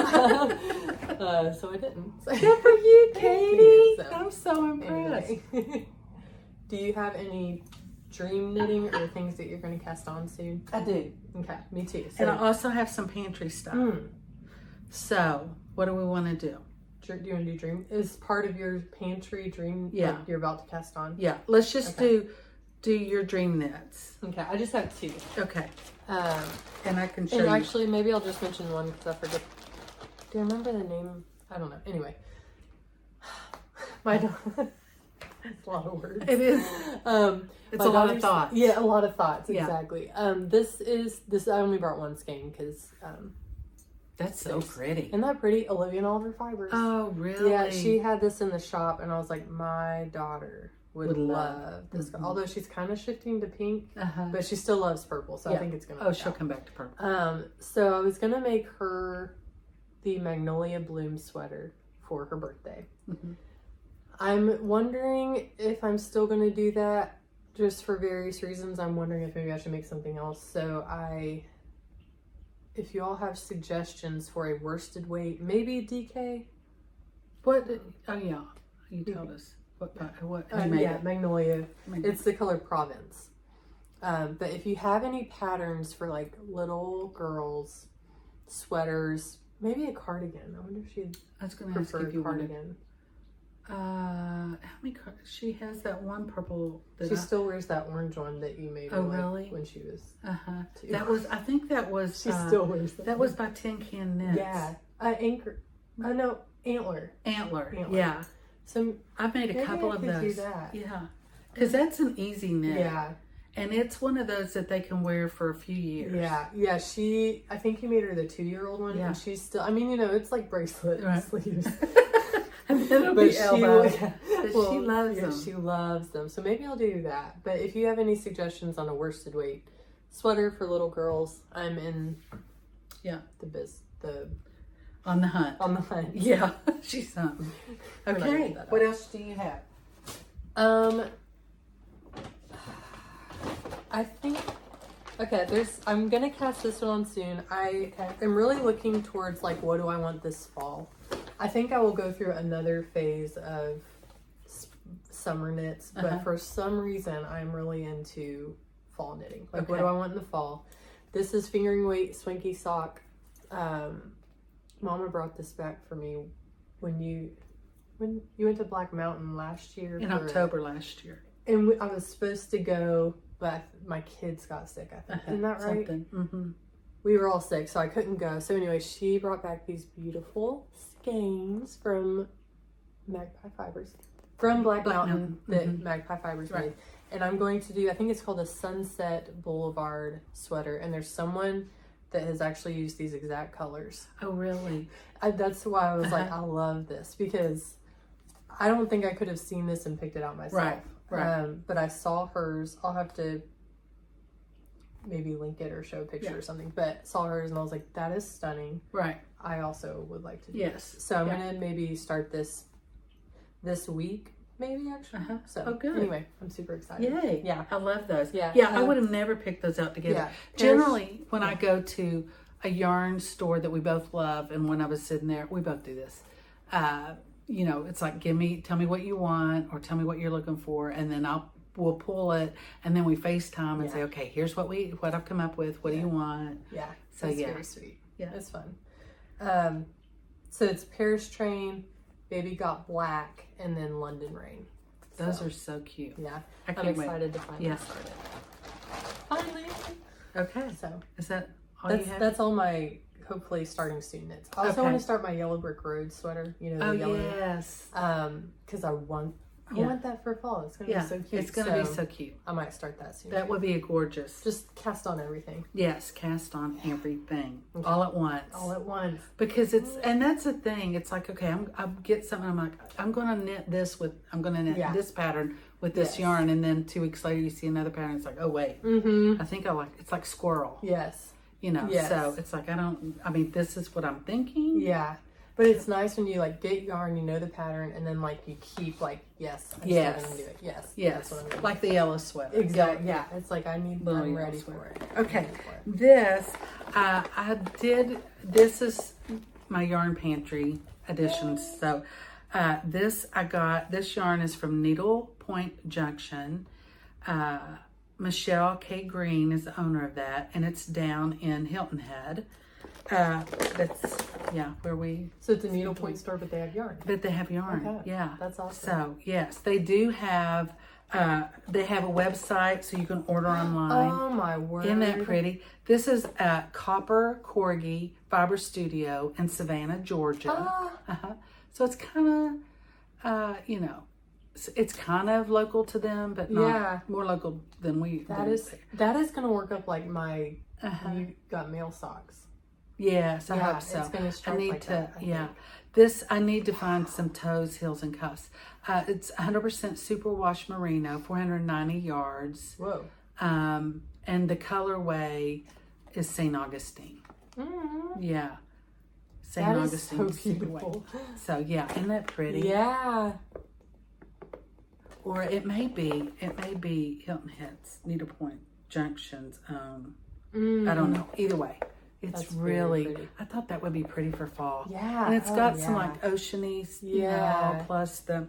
So I didn't. Good for you, Katie. So, I'm so impressed. Anyway. Do you have any dream knitting or things that you're going to cast on soon? I do. Okay, me too. So, and I also have some pantry stuff. So, what do we want to do? Do you want to do dream? Is part of your pantry dream? Yeah. Like you're about to cast on? Yeah. Let's just do your dream knits. Okay, I just have 2. Okay. And I can show you. And actually, maybe I'll just mention one because I forget. Do you remember the name? I don't know. Anyway. My daughter. It's a lot of words. It is. It's a lot of thoughts. Yeah, a lot of thoughts. Exactly. This. I only brought one skein because. That's so pretty. Isn't that pretty? Olivia and all of her fibers. Oh, really? Yeah, she had this in the shop, and I was like, my daughter would love this. Although she's kind of shifting to pink, but she still loves purple, so I think it's gonna. Oh, she'll come back to purple. So I was gonna make her the Magnolia Bloom sweater for her birthday. I'm wondering if I'm still going to do that just for various reasons. I'm wondering if maybe I should make something else. So if you all have suggestions for a worsted weight, maybe a DK. What? Oh yeah, you told us. What Magnolia. It's the color Provence. But if you have any patterns for like little girls, sweaters, maybe a cardigan. I wonder if she'd I was going to ask if you cardigan. How many? She has that one purple. She still wears that orange one that you made. Oh, really? When she was. 2. That was. I think that was. She still wears that. That was by Tin Can Knits. Yeah. Anchor. No, Antler. Yeah. So I made a couple of those. Do that. Yeah. Because that's an easy knit. Yeah. And it's one of those that they can wear for a few years. Yeah. Yeah. I think you made her the 2-year-old one, and she's still. I mean, it's like bracelet sleeves. But she loves them. She loves them. So maybe I'll do that. But if you have any suggestions on a worsted weight sweater for little girls, I'm in on the hunt. On the hunt. Yeah. She's something. Okay. What else do you have? I think I'm gonna cast this one on soon. I am really looking towards like what do I want this fall. I think I will go through another phase of summer knits, but for some reason I'm really into fall knitting. Like what do I want in the fall? This is fingering weight Swanky sock. Mama brought this back for me when you went to Black Mountain last year. In October last year. And I was supposed to go, but my kids got sick, I think. Isn't that right? Mm-hmm. We were all sick, so I couldn't go. So anyway, she brought back these beautiful skeins from Magpie Fibers. From Black Mountain that Magpie Fibers made. And I'm going to do, I think it's called a Sunset Boulevard sweater. And there's someone that has actually used these exact colors. Oh, really? That's why I was like, I love this. Because I don't think I could have seen this and picked it out myself. Right. But I saw hers. I'll have to maybe link it or show a picture or something. But saw hers and I was like, that is stunning. Right. I also would like to do this. So I'm going to maybe start this week, maybe actually. So good. Anyway, I'm super excited. Yay. Yeah. I love those. Yeah. I would have never picked those out together. Yeah. Generally, when I go to a yarn store that we both love, and when I was sitting there, we both do this. It's like, tell me what you want, or tell me what you're looking for, and then we'll pull it, and then we FaceTime and say, okay, here's what I've come up with. What do you want? Yeah. So it's very sweet. Yeah. It's fun. So it's Paris Train, Baby Got Black, and then London Rain. Those are so cute. Yeah. I'm excited to finally start it. Finally. Okay. So is that That's all my hopefully starting student knits. I also want to start my Yellow Brick Road sweater. You know, the yellow. Yes. Because I want that for fall. It's gonna be so cute. It's gonna be so cute. I might start that soon. That would be a gorgeous. Just cast on everything. Yes, cast on everything all at once. All at once. Because and that's the thing. It's like, okay, I get something. I'm like, I'm gonna knit this this pattern with this yarn, and then 2 weeks later you see another pattern. It's like, oh wait, I think it's like squirrel. Yes. You know. Yes. So it's like this is what I'm thinking. Yeah. But it's nice when you like get yarn, you know the pattern, and then like you keep like, I'm still gonna do it. Yes. That's what I'm like the yellow sweater. Exactly. Yeah. It's like I'm ready for it. Okay. This this is my yarn pantry additions. So this yarn is from Needlepoint Junction. Michelle K. Green is the owner of that, and it's down in Hilton Head. Where we. So it's a needlepoint store, but they have yarn. But they have yarn. Okay. Yeah, that's awesome. So yes, they do have. They have a website, so you can order online. Oh my word! Isn't that pretty? This is Copper Corgi Fiber Studio in Savannah, Georgia. So it's kind of, it's kind of local to them, but not more local than we. That is going to work up like my You Got Mail socks. Yes, I hope so. It's going to start like that. I need to find some toes, heels, and cuffs. It's 100% superwash merino, 490 yards. Whoa. And the colorway is St. Augustine. Mm-hmm. Yeah. St. That Augustine. Is so beautiful. So yeah, isn't that pretty? Yeah. Or it may be Hilton Head's Needlepoint Junction's. I don't know. Either way. It's really, I thought that would be pretty for fall. Yeah. And it's got some like oceany, plus the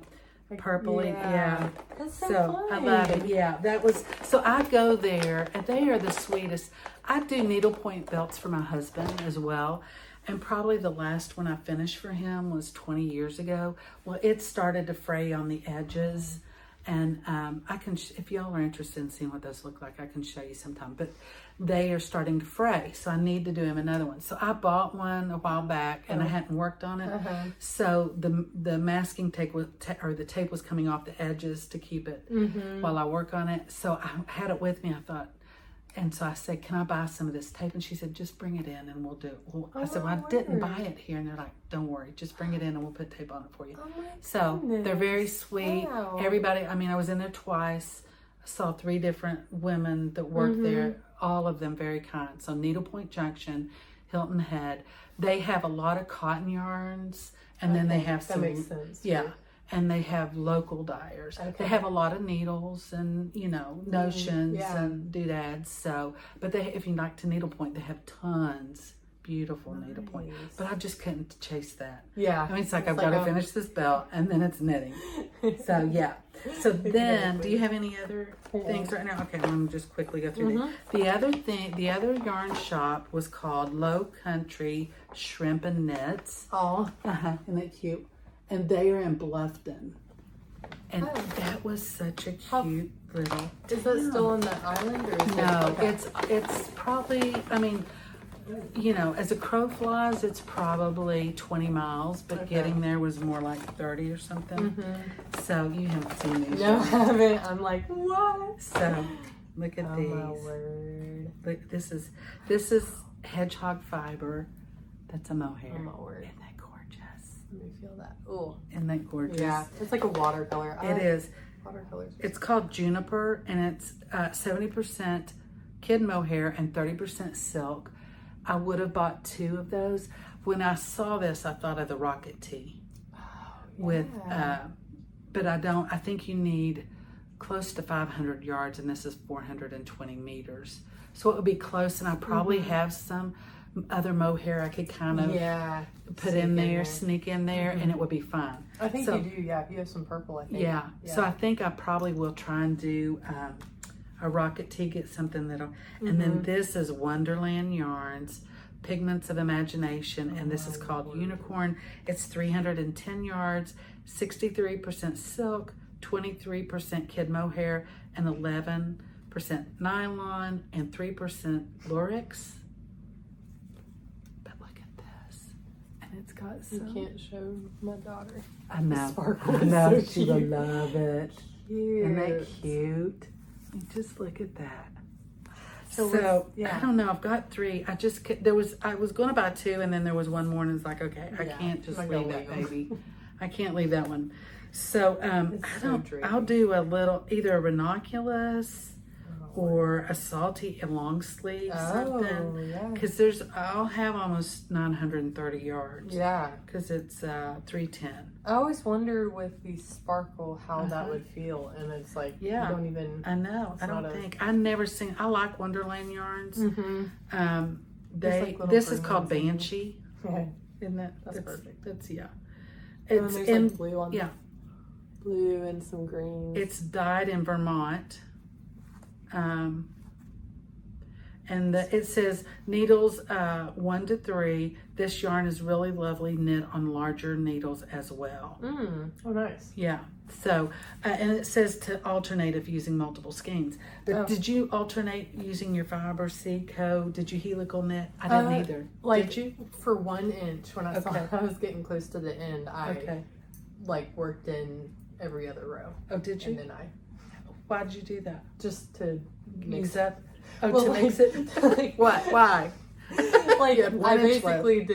purpley. Yeah. That's so I love it. Yeah. So I go there and they are the sweetest. I do needlepoint belts for my husband as well. And probably the last one I finished for him was 20 years ago. Well, it started to fray on the edges. And I can, if y'all are interested in seeing what those look like, I can show you sometime. But they are starting to fray, so I need to do him another one. So I bought one a while back, and I hadn't worked on it. So the masking tape the tape was coming off the edges to keep it while I work on it. So I had it with me. I thought, and so I said, "Can I buy some of this tape?" And she said, "Just bring it in, and we'll do it." Well, I said, "Well, I didn't buy it here," and they're like, "Don't worry, just bring it in, and we'll put tape on it for you." So they're very sweet. Wow. Everybody. I mean, I was in there twice. I saw 3 different women that worked there. All of them very kind. So Needlepoint Junction, Hilton Head. They have a lot of cotton yarns, and then they have some. That makes sense. Yeah. And they have local dyers. They have a lot of needles and, notions and doodads. So, but if you like to needlepoint, they have tons. Beautiful needlepoint. But I just couldn't chase that. Yeah. I mean, it's like I've got to finish this belt and then it's knitting. So, yeah. So then, do you have any other things right now? Okay, I'm going to just quickly go through these. The other yarn shop was called Low Country Shrimp and Knits. Oh. Isn't that cute? And they are in Bluffton. And that was such a cute little town. Is that still on the island? Or is no, it's probably, I mean, as a crow flies, it's probably 20 miles, but getting there was more like 30 or something. So you haven't seen these. No, I haven't. I'm like, what? So look at these. My word. Look, this is hedgehog fiber. That's a mohair. Oh my word. Isn't that gorgeous? Let me feel that. Oh. Isn't that gorgeous? Yeah. It's like a watercolor. It is. Watercolors. It's called Juniper, and it's 70% kid mohair and 30% silk. I would have bought 2 of those. When I saw this, I thought of the Rocket Tee. But I don't. I think you need close to 500 yards, and this is 420 meters. So it would be close, and I probably have some other mohair I could kind of put in there, sneak in there, and it would be fine. I think you do, if you have some purple, I think. Yeah. So I think I probably will try and do a Rocket Tee, get something that'll, and then this is Wonderland Yarns, Pigments of Imagination, and this is called Unicorn. It's 310 yards, 63% silk, 23% kid mohair, and 11% nylon, and 3% Lurex. got You some. can't show my daughter. I know. Sparkle I is know. so She will cute. love it. Cute. Isn't that cute? You just look at that. So I don't know. I've got 3. I was going to buy 2, and then there was one more, and it's like, okay, I can't just leave that baby. I can't leave that one. So I'll do a little, either a ranunculus or a salty and long sleeve something. Yeah. Because I'll have almost 930 yards. Yeah. Because it's 310. I always wonder with the sparkle how that would feel, and it's like you don't even. I know. I don't think I've never seen. I like Wonderland yarns. Mm-hmm. This is called Banshee. Yeah. Isn't that? That's perfect. That's And It's there's in like blue on blue and some green. It's dyed in Vermont. And it says needles 1 to 3. This yarn is really lovely knit on larger needles as well. Oh, nice. Yeah. So, and it says to alternate if using multiple skeins. But did you alternate using your fiber seed code? Did you helical knit? I didn't either. Did you? For 1 inch, when I saw I was getting close to the end, I worked in every other row. Oh, did you? And then Why did you do that? just to Mix up? Oh, to mix it? like, What? Why? I basically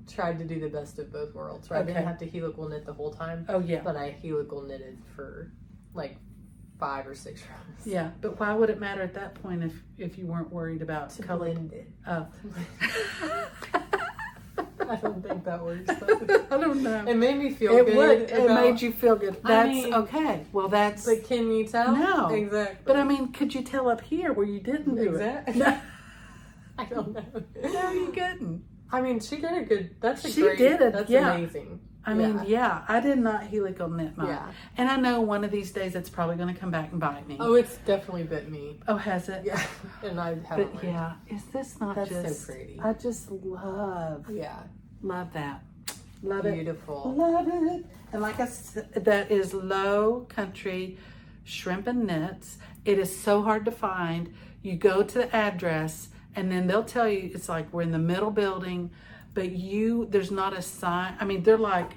tried to do the best of both worlds. Right? I didn't have to helical knit the whole time. Oh, yeah. But I helical knitted for like 5 or 6 rows. Yeah, but why would it matter at that point if you weren't worried about To color? blend it. Oh. I don't think that works. I don't know. It made me feel It good. would. It made you feel good. That's okay. Well, that's. But can you tell? No. Exactly. But I mean, could you tell up here where you didn't do Exactly. it? I don't know. No, you couldn't. I mean, she did a good. That's a She great. did it. That's Yeah. amazing. I mean, I did not helical knit mine. Yeah. And I know one of these days it's probably going to come back and bite me. Oh, it's definitely bit me. Oh, has it? Yeah. And I haven't. But yeah, is this not That's just so pretty? I just love that. Love it. Beautiful. Love it. And like I said, that is Low Country Shrimp and Knits. It is so hard to find. You go to the address and then they'll tell you it's like we're in the middle building, but there's not a sign. I mean, they're like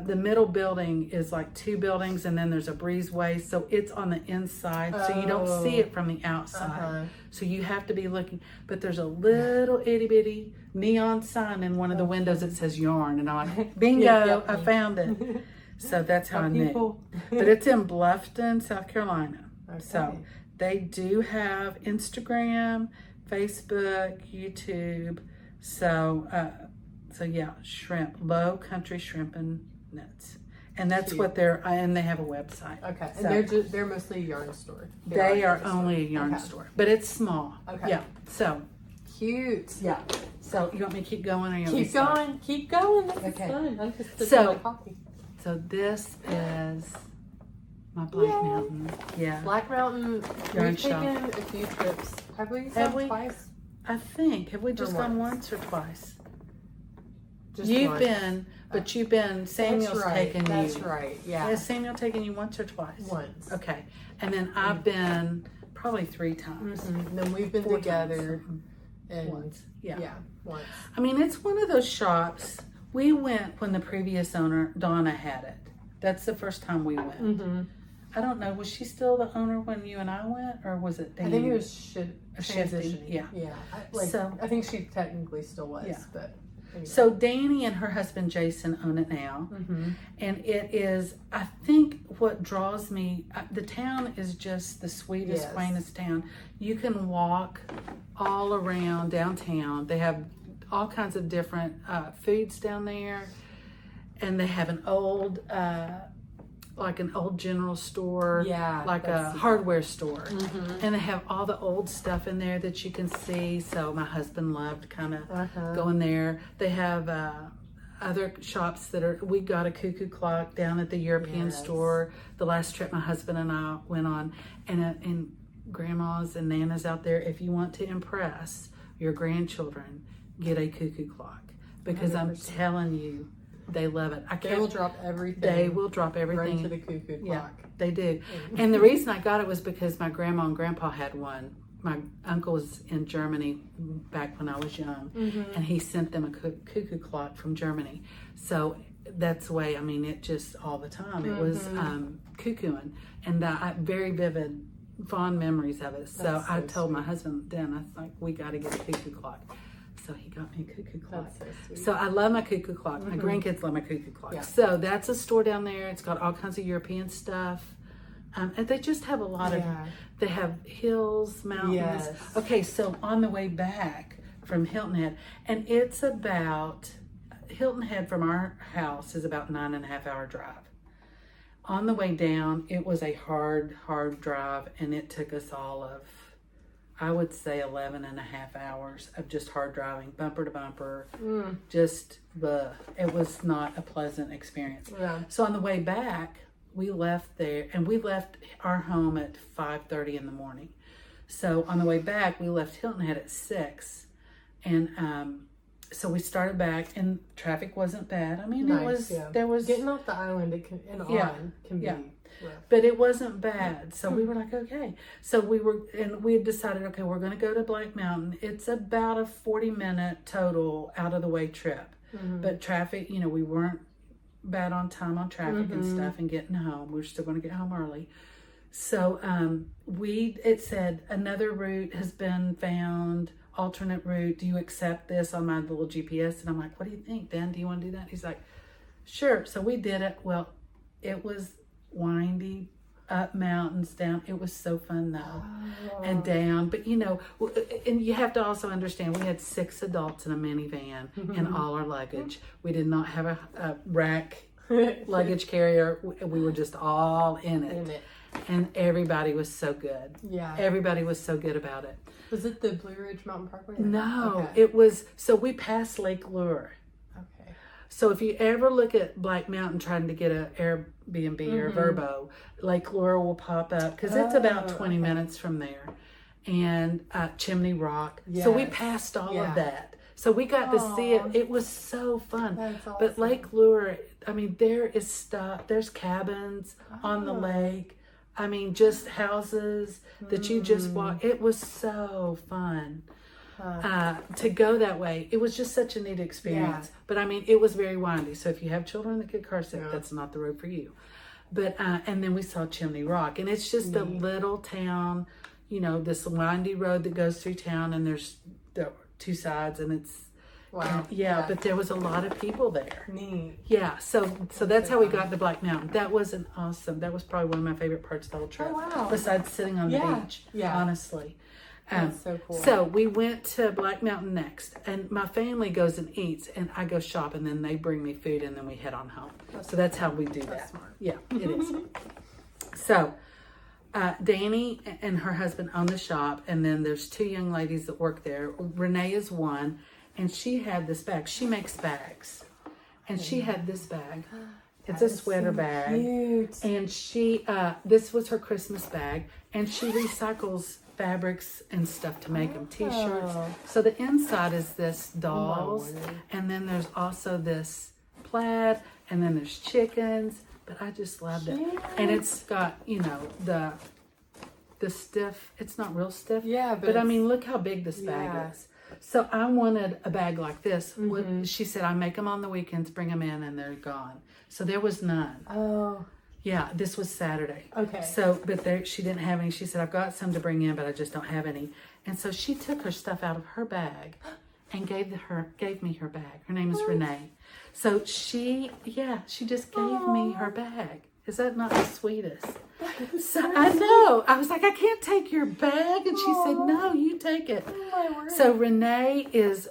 the middle building is like 2 buildings and then there's a breezeway, so it's on the inside, so you don't see it from the outside. So you have to be looking, but there's a little itty bitty neon sign in one of the windows that says yarn, and I'm like, bingo, I found it. So that's how I knit. But it's in Bluffton, South Carolina. So they do have Instagram, Facebook, YouTube. So yeah, shrimp, Low Country Shrimp and Knits, and that's what and they have a website. Okay, so and they're mostly a yarn store. They are only a yarn store, but it's small. Okay. Yeah. So cute. yeah. So you want me to keep going, or you want me Keep to stop? going. Keep going. This is Okay. fun. I'm just sipping So- my coffee. So this is my Black Yay. Mountain. Yeah. Black Mountain. Yarn We've shop. taken a few trips. Have we? Have we? Twice? I think. Have we just gone once? once or twice? Just You've once. been, but you've been. Samuel's That's right. taken you. That's right. Yeah. Has Samuel taken you once or twice? Once. Okay. And then I've been probably 3 times. And then we've been 4 together. times. And Once. Yeah. Yeah. Once. I mean, it's one of those shops. We went when the previous owner, Donna, had it. That's the first time we went. Mm-hmm. I don't know. Was she still the owner when you and I went, or was it? I think it was shifting. transitioning. Yeah. Yeah. So- I think she technically still was. Yeah. But anyway. So Danny and her husband Jason own it now, and it is. I think what draws me. The town is just the sweetest, Yes. quaintest town. You can walk all around downtown. They have all kinds of different foods down there, and they have an old. Like an old general store, Yeah, like a that's- hardware store, and they have all the old stuff in there that you can see. So my husband loved kind of going there. They have other shops that are. We got a cuckoo clock down at the European Yes. store. The last trip my husband and I went on, and grandmas and nanas out there, if you want to impress your grandchildren, get a cuckoo clock, because 100%. I'm telling you. They love it. They will drop everything. They will drop everything. Right to the cuckoo clock. Yeah, they do. And the reason I got it was because my grandma and grandpa had one my uncle was in Germany back when I was young, and he sent them a cuckoo clock from Germany. So that's the way, I mean, it just all the time. It was cuckooing, and very vivid, fond memories of it. So I told my husband then, I was like, we got to get a cuckoo clock. So he got me a cuckoo clock. That's so sweet. So I love my cuckoo clock. My grandkids love my cuckoo clock. Yeah. So that's a store down there. It's got all kinds of European stuff. And they just have a lot of, they have hills, mountains. Yes. Okay, so on the way back from Hilton Head, and it's about, Hilton Head from our house is about 9.5 hour drive. On the way down, it was a hard drive, and it took us all of, I would say 11.5 hours of just hard driving, bumper to bumper. It was not a pleasant experience. Yeah. So on the way back, we left there, and we left our home at 5:30 in the morning. So on the way back, we left Hilton Head at 6, and so we started back, and traffic wasn't bad. I mean, it was there was getting off the island can be rough. But it wasn't bad. So we were like, okay. So we had decided, okay, we're going to go to Black Mountain. It's about a 40-minute total out of the way trip. But traffic, we weren't bad on time on traffic and stuff and getting home. We were still going to get home early. So it said another route has been found, alternate route. Do you accept this on my little GPS? And I'm like, what do you think, Dan? Do you want to do that? He's like, sure. So we did it. Well, it was windy, up mountains, down. It was so fun though. And down. But and you have to also understand, we had 6 adults in a minivan and all our luggage. We did not have a rack luggage carrier. We were just all in it. And everybody was so good. Yeah. Everybody was so good about it. Was it the Blue Ridge Mountain Parkway? No, it was, so we passed Lake Lure. Okay. So if you ever look at Black Mountain trying to get an Airbnb or Verbo, Lake Lure will pop up because it's about 20 minutes from there. And Chimney Rock. Yes. So we passed all of that. So we got to see it. It was so fun. That's awesome. But Lake Lure, I mean, there is stuff. There's cabins on the lake. I mean, just houses that you just walk. It was so fun to go that way. It was just such a neat experience. Yeah. But I mean, it was very windy. So if you have children that get car sick, that's not the road for you. But and then we saw Chimney Rock, and it's just a little town. This windy road that goes through town, and there's 2 sides, and it's but there was a lot of people there. Neat. Yeah, so that's how we got to Black Mountain. That was that was probably one of my favorite parts of the whole trip. Oh, wow. Besides sitting on the beach, honestly. That's so cool. So we went to Black Mountain next, and my family goes and eats, and I go shop, and then they bring me food, and then we head on home. So that's how we do that. Smart. Yeah, it is. So Danny and her husband own the shop, and then there's 2 young ladies that work there. Renee is one. And she had this bag. She makes bags. And she had this bag. It's a sweater bag. Cute. And she, this was her Christmas bag. And she recycles fabrics and stuff to make them t-shirts. So the inside is this dolls. And then there's also this plaid. And then there's chickens. But I just loved it. And it's got, the stiff, it's not real stiff. Yeah. But I mean, look how big this bag is. So I wanted a bag like this. She said, I make them on the weekends, bring them in, and they're gone. So there was none. Oh. Yeah, this was Saturday. Okay. So, but she didn't have any. She said, I've got some to bring in, but I just don't have any. And so she took her stuff out of her bag and gave me her bag. Her name is Renee. So she just gave me her bag. Is that not the sweetest? So I know. I was like, I can't take your bag. And she said, no, you take it. Oh, so Renee is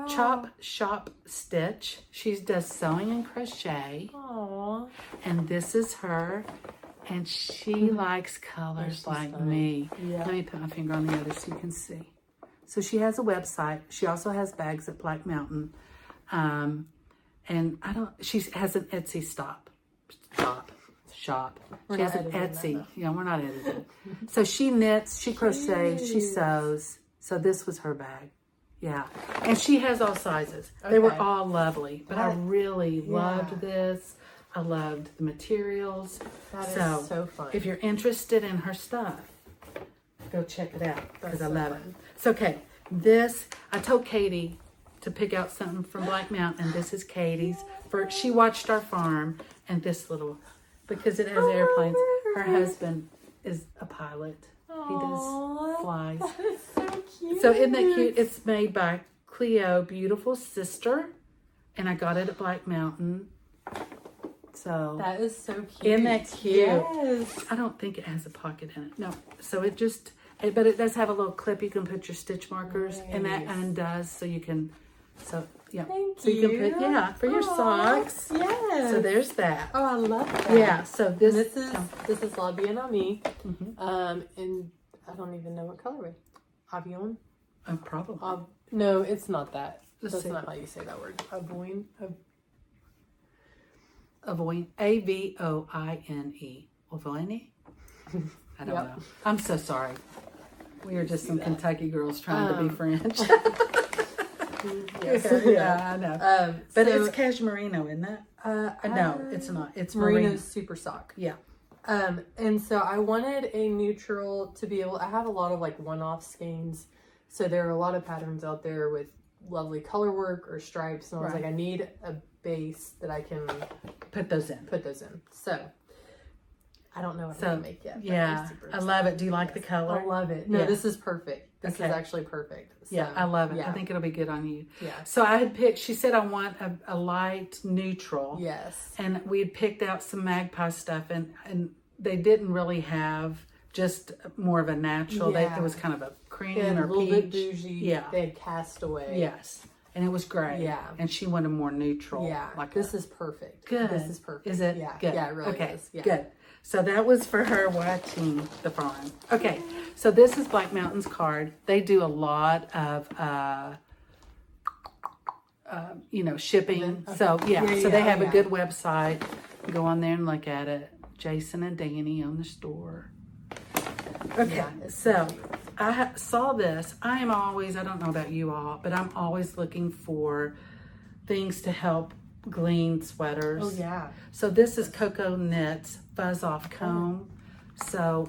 chop, shop, stitch. She does sewing and crochet. Aww. And this is her. And she likes colors like me. Yeah. Let me put my finger on the other so you can see. So she has a website. She also has bags at Black Mountain. And she has an Etsy shop. She has an Etsy. Yeah, we're not editing. So she knits, she crochets, she sews. So this was her bag. Yeah. And she has all sizes. Okay. They were all lovely. But I really loved this. I loved the materials. That is so fun. If you're interested in her stuff, go check it out because I so love fun. it. So, okay, this, I told Katie to pick out something from Black Mountain, and this is Katie's. She watched our farm, and this little, because it has airplanes. Her husband is a pilot. He does flies. That is so cute. So isn't that cute? It's made by Cleo, Beautiful Sister, and I got it at Black Mountain. So that is so cute. isn't that cute? Yes. I don't think it has a pocket in it. No. So it just, but it does have a little clip you can put your stitch markers, and that undoes so you can. So yeah. Thank so you can you. put for your socks. Yes. So there's that. Oh, I love that. Yeah. So this is La Bien Ami. And I don't even know what colorway. Avion? Probably. No, it's not that. Let's see. That's not how you say that word. Avoine. Avoine. Avoine. Avoine? I don't know. I'm so sorry. We are just some Kentucky girls trying to be French. Yeah, I know. But so, it's Cashmerino, isn't it? No, it's not. It's Merino's Super Sock. Yeah. And so I wanted a neutral to be able, I have a lot of like one-off skeins. So there are a lot of patterns out there with lovely color work or stripes. And I was like, I need a base that I can put those in. So I don't know what I'm going to make yet. Yeah. I love it. Do you like the color? I love it. No, this is perfect. This is actually perfect. So, yeah, I love it. Yeah. I think it'll be good on you. Yeah. So I had picked, she said I want a light neutral. Yes. And we had picked out some Magpie stuff, and they didn't really have just more of a natural. Yeah. It was kind of a cream a or little peach. bit bougie. Yeah. They had Castaway. Yes. And it was great. Yeah. And she wanted more neutral. Yeah. Like this is perfect. Good. This is perfect. Is it? Yeah. Good. Yeah, it really okay. is. Yeah. Good. So that was for her watching the farm. Okay. So this is Black Mountain's card. They do a lot of, shipping. Okay. So so they have a yeah. good website. Go on there and look at it. Jason and Danny own the store. Okay. Yeah, So I saw this. I don't know about you all, but I'm always looking for things to help glean sweaters. Oh yeah. So this is Cocoa Knits Fuzz Off Comb. So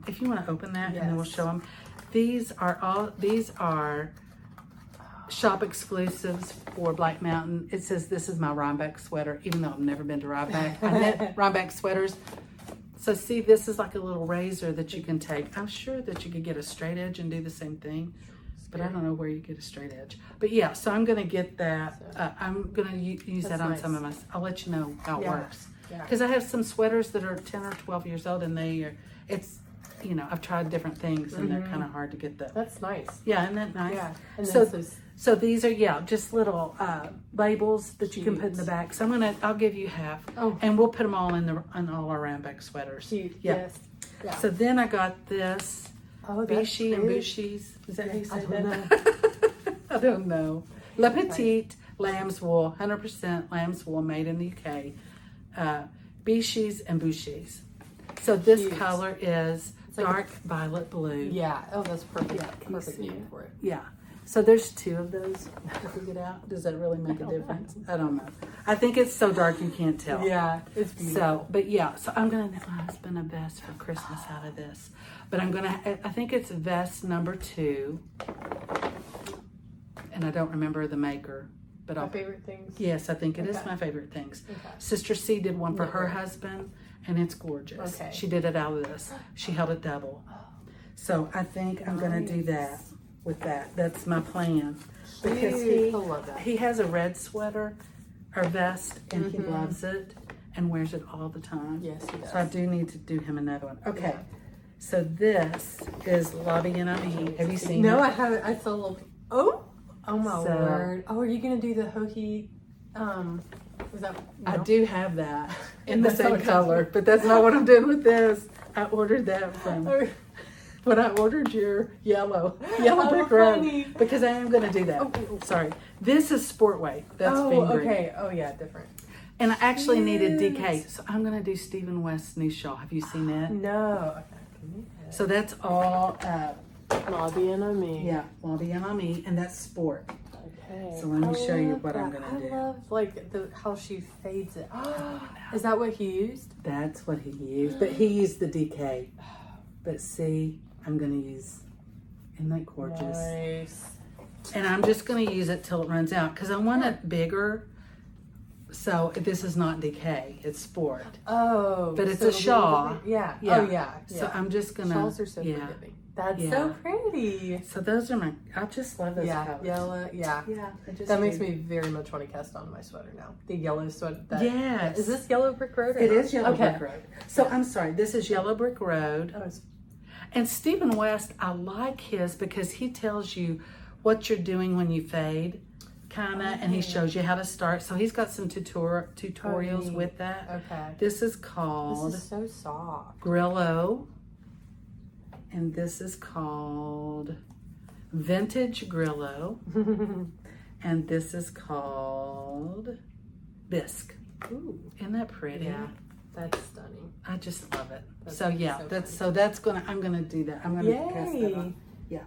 if you want to open that, and then we'll show them. These are shop exclusives for Black Mountain. It says this is my Rhinebeck sweater, even though I've never been to Rhinebeck. I knit Rhinebeck sweaters. So see, this is like a little razor that you can take. I'm sure that you could get a straight edge and do the same thing, but I don't know where you get a straight edge. But yeah, so I'm going to get that. I'm going to use that on some of my, I'll let you know how it works. Because I have some sweaters that are 10 or 12 years old, and I've tried different things, and they're kind of hard to get the. That's nice. Yeah, isn't that nice? Yeah. And So these are, just little labels that you can put in the back. So I'll give you half. Oh. And we'll put them all in all our Rhinebeck sweaters. Cute. Yeah. Yes. Yeah. So then I got this. Oh, Bishi and Bushies. Is that how you say I don't that? I don't know. La Petite lamb's wool, 100% lamb's wool made in the UK. Bishies and Bushies. So this color is dark violet blue. Yeah. Oh, that's perfect. Yeah, Perfect name for it. Yeah. So there's two of those. If we get out, does that really make a difference? I don't know. I think it's so dark you can't tell. Yeah, it's beautiful. So, but yeah, so I'm gonna knit my husband a vest for Christmas out of this. But I think it's vest number 2. And I don't remember the maker. But My favorite things. Yes, I think it is my favorite things. Okay. Sister C did one for her husband, and it's gorgeous. Okay. She did it out of this. She held it double. So I think I'm gonna do that with that. That's my plan. Because he has a red sweater or vest, and he loves it and wears it all the time. Yes, he does. So I do need to do him another one. Okay. Yeah. So this is La Bien Ami. Have you seen it? No, I haven't. I saw a little. Oh my word. Oh, are you going to do the hokey? Was that? No? I do have that in the same color, but that's not what I'm doing with this. I ordered that from when I ordered your yellow brick road, because I am going to do that. Oh. Sorry. This is sport weight. That's fingering. Okay. Oh yeah, different. And I actually needed DK, so I'm going to do Stephen West's new shawl. Have you seen that? No. So that's all. La Bien Ami. Yeah, La Bien Ami, and that's sport. Okay. So let me show you what I'm going to do. I love how she fades it. Is that what he used? That's what he used, but he used the DK. But see, I'm going to use, isn't that gorgeous? Nice. And I'm just going to use it till it runs out because I want it bigger. So this is not decay, it's sport. Oh. But it's a shawl. Yeah. Yeah. Oh, yeah. So I'm just going to. Shawls are so forgiving. That's so pretty. So those are my, I just love those colors. Yellow, yeah. That makes me very much want to cast on my sweater now. The yellow sweater. Yes. Is this Yellow Brick Road? It is Yellow Brick Road. So I'm sorry, this is Yellow Brick Road. Oh, and Stephen West, I like his because he tells you what you're doing when you fade. And he shows you how to start. So he's got some tutorials with that. Okay. This is called. This is so soft. Grillo. And this is called Vintage Grillo. And this is called Bisque. Ooh. Isn't that pretty? Yeah. That's stunning. I just love it. That's I'm gonna do that. I'm gonna cast that on. Yeah.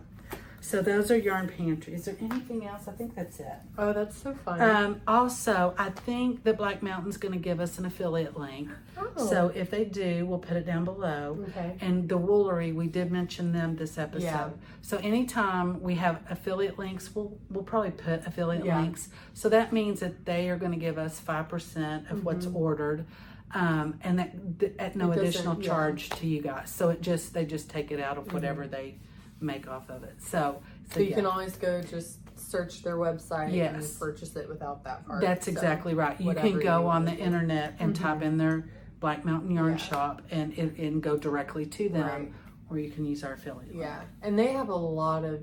So those are yarn pantry. Is there anything else? I think that's it. Oh, that's so fun. Also, I think that Black Mountain's going to give us an affiliate link. Oh. So if they do, we'll put it down below. Okay. And the Woolery, we did mention them this episode. Yeah. So anytime we have affiliate links, we'll probably put affiliate links. So that means that they are going to give us 5% of what's ordered. And that at no additional charge to you guys. So they just take it out of whatever they make off of it. So you can always go just search their website and purchase it without that part. That's exactly right. You can go on the internet and type in their Black Mountain Yarn Shop and go directly to them, or you can use our affiliate. Yeah, and they have a lot of.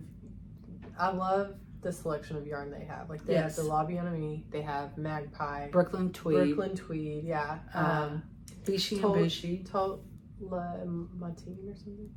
I love the selection of yarn they have. Like they have the La Bien Ami, they have Magpie, Brooklyn Tweed, yeah, Vichy and Bushy, Tolsta Tee or something.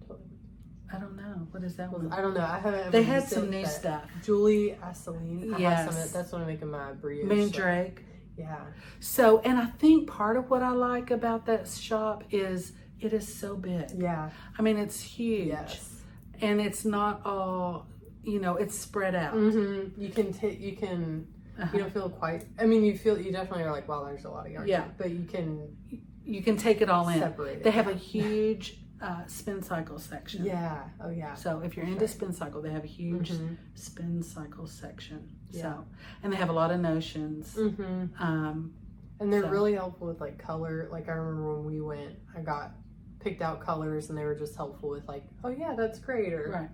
I don't know. What is that one? I don't know. I haven't. They had some new stuff. Julie Asseline. Yes. That's what I'm making my brioche. Mandrake. Yeah. So, and I think part of what I like about that shop is it is so big. Yeah. I mean, it's huge. Yes. And it's not all, it's spread out. Mm-hmm. You can, you don't feel quite, I mean, you definitely are like, wow, there's a lot of yarn. Yeah. But you can take it all in. Separate it. They have a huge spin cycle section. Yeah. Oh yeah. So if you're into spin cycle, they have a huge spin cycle section. Yeah. So, and they have a lot of notions. And they're really helpful with like color. Like I remember when we went, I got picked out colors and they were just helpful with like, oh yeah, that's great. Or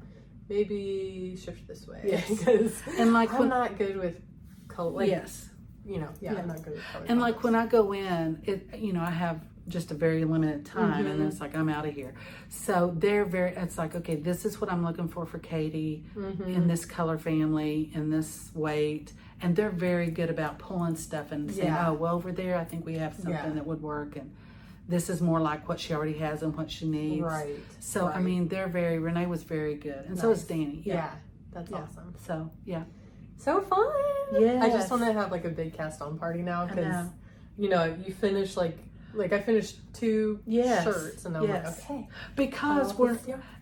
maybe shift this way. Yes. Because and like I'm not good with color. Like, yes. I'm not good with color. And like when I go in, I have just a very limited time and then it's like I'm out of here. So it's like, okay, this is what I'm looking for Katie in this color family, in this weight, and they're very good about pulling stuff and saying, oh well, over there I think we have something that would work, and this is more like what she already has and what she needs. Right. So I mean, Renee was very good, and so is Danny. That's awesome. So so fun. Yeah, I just want to have like a big cast on party now because you finish like I finished 2 shirts and I'm like, okay. Because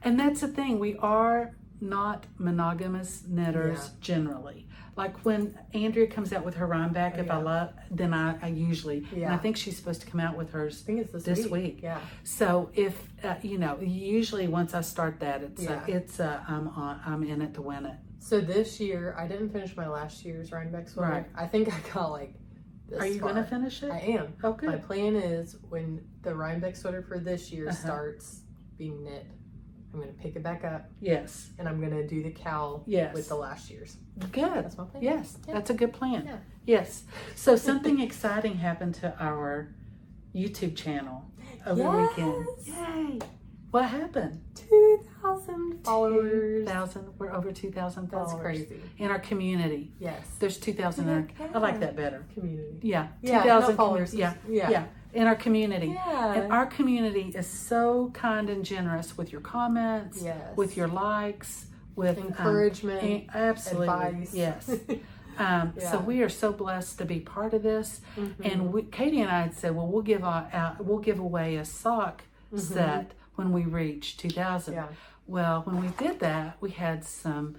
and that's the thing, we are not monogamous knitters generally. Like when Andrea comes out with her Rhinebeck, if I love, then I usually, and I think she's supposed to come out with hers this week. Yeah. So if, usually once I start that, I'm in it to win it. So this year, I didn't finish my last year's Rhinebeck sweater. Right. I think I got like this Are you going to finish it? I am. Oh, good. My plan is when the Rhinebeck sweater for this year starts being knit, I'm going to pick it back up. Yes. And I'm going to do the cowl with the last year's. Good. That's my plan. Yes. Yeah. That's a good plan. Yeah. Yes. So something exciting happened to our YouTube channel over the weekend. Yay. What happened? 2,000 followers. 2,000. We're over 2,000 followers. That's crazy. In our community. Yes. There's 2,000. I like that better. Community. Yeah. 2,000 followers. Yeah. In our community. Yeah. And our community is so kind and generous with your comments, with your likes, with encouragement, absolutely. Advice. Yes. So we are so blessed to be part of this. And Katie and I had said, well, we'll give away a sock set when we reach 2,000. Yeah. Well, when we did that, we had some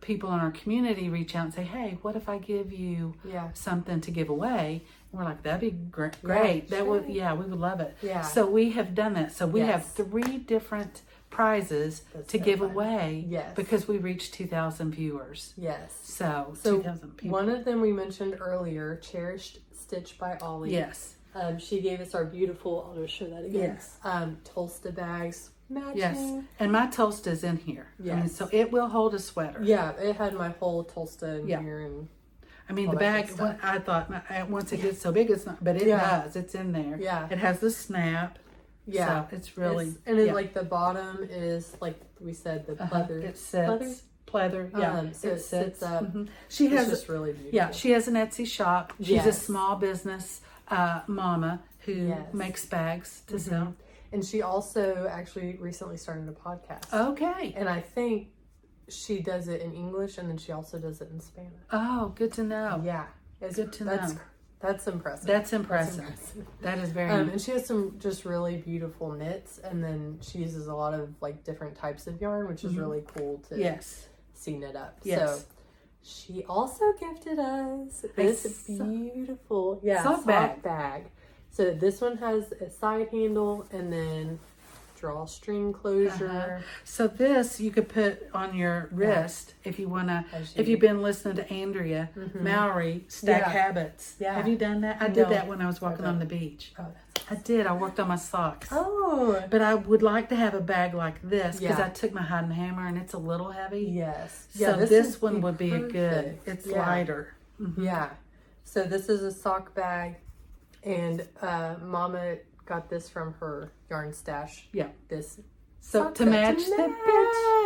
people in our community reach out and say, hey, what if I give you something to give away? And we're like, that'd be great. We would love it. Yeah. So we have done that. So we have 3 different prizes to give away. Yes. Because we reached 2,000 viewers. Yes. So 2,000 people. One of them we mentioned earlier, Cherished Stitch by Ollie. Yes. She gave us our beautiful, I'll just show that again. Yes. Tolsta bags. Matching. Yes. And my Tolsta is in here. Yes. I mean, so it will hold a sweater. Yeah, it had my whole Tolsta in here. And I mean, the bag, I thought once it gets so big, it's not, but it does. It's in there. Yeah. It has the snap. Yeah. So it's really. Like the bottom is, like we said, the pleather. It sits. Pleather. Yeah. So it sits up. Mm-hmm. It's just really beautiful. Yeah. She has an Etsy shop. She's a Yes. small business mama who makes bags to sell. And she also actually recently started a podcast. Okay. And I think she does it in English, and then she also does it in Spanish. Oh, good to know. Yeah. It's good to know. That's impressive. That's impressive. That is very and she has some just really beautiful knits, and then she uses a lot of like different types of yarn, which is really cool to see knit up. Yes. So she also gifted us this beautiful sock bag. So this one has a side handle and then drawstring closure. So this you could put on your wrist if you want to. If you've been listening to Andrea Mowry, Stack Habits. Yeah. Have you done that? I did that when I was walking on the beach. Oh, I did. I worked on my socks. Oh. But I would like to have a bag like this because I took my hide and hammer and it's a little heavy. Yes. So this one would be good. It's lighter. Yeah. So this is a sock bag. And Mama got this from her yarn stash. Yeah. This. So to match the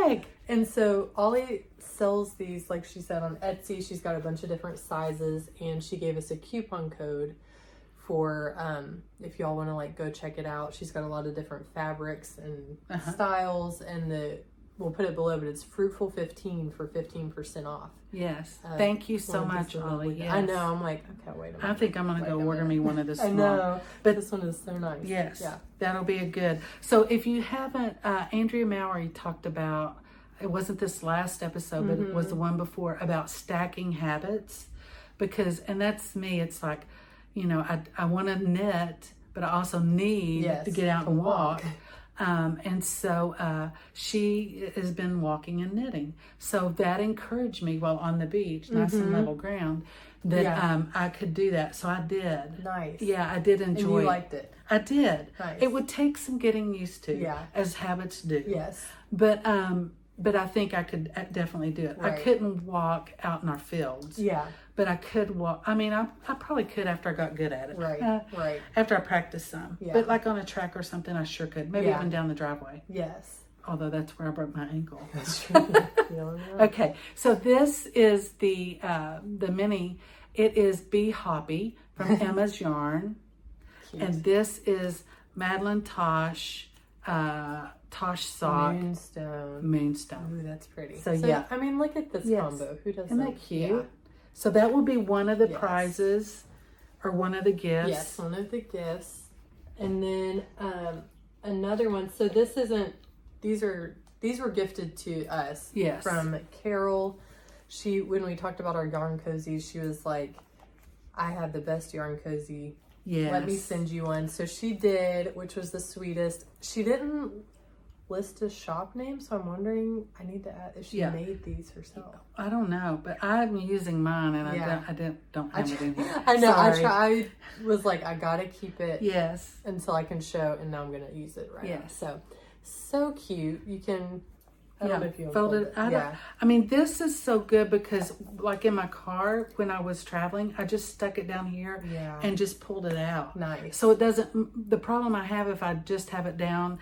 bag. And so Ollie sells these, like she said, on Etsy. She's got a bunch of different sizes, and she gave us a coupon code for if y'all want to like go check it out. She's got a lot of different fabrics and styles, and we'll put it below, but it's Fruitful 15 for 15% off. Yes. Thank you so much, Ollie. Yes. I know. I'm like, okay, wait a minute. I think I'm going to go order me one of the small. I know. But this one is so nice. Yes. Yeah. That'll be a good. So if you haven't, Andrea Mowry talked about, it wasn't this last episode, but it was the one before, about stacking habits. Because, and that's me, it's like, you know, I want to knit, but I also need to get out and walk. And so she has been walking and knitting. So that encouraged me while on the beach, nice and level ground, that I could do that. So I did. Nice. Yeah, I did enjoy it. And you liked it. I did. Nice. It would take some getting used to, as habits do. Yes. But I think I could definitely do it. Right. I couldn't walk out in our fields. Yeah. But I could walk. I mean, I probably could after I got good at it. Right. Right. After I practiced some. Yeah. But like on a track or something, I sure could. Maybe even down the driveway. Yes. Although that's where I broke my ankle. That's true. Okay. So this is the mini. It is Bee Hoppy from Emma's Yarn. Cute. And this is Madeline Tosh sock. Moonstone. Ooh, that's pretty. So yeah. I mean, look at this combo. Who doesn't? Isn't that cute? Yeah. So that will be one of the prizes or one of the gifts. Yes, one of the gifts. And then another one. So this isn't, these were gifted to us. Yes. From Carol. When we talked about our yarn cozies, she was like, I have the best yarn cozy. Yes. Let me send you one. So she did, which was the sweetest. She didn't list a shop name, so I'm wondering, I need to add if she made these herself. I don't know, but I'm using mine, and I don't have it in here. I know. Sorry. I was like, I gotta keep it. Yes. Until I can show, and now I'm gonna use it right now. So cute. You can. I don't know if you fold it. I mean, this is so good because, like in my car when I was traveling, I just stuck it down here and just pulled it out. Nice. So it doesn't. The problem I have if I just have it down,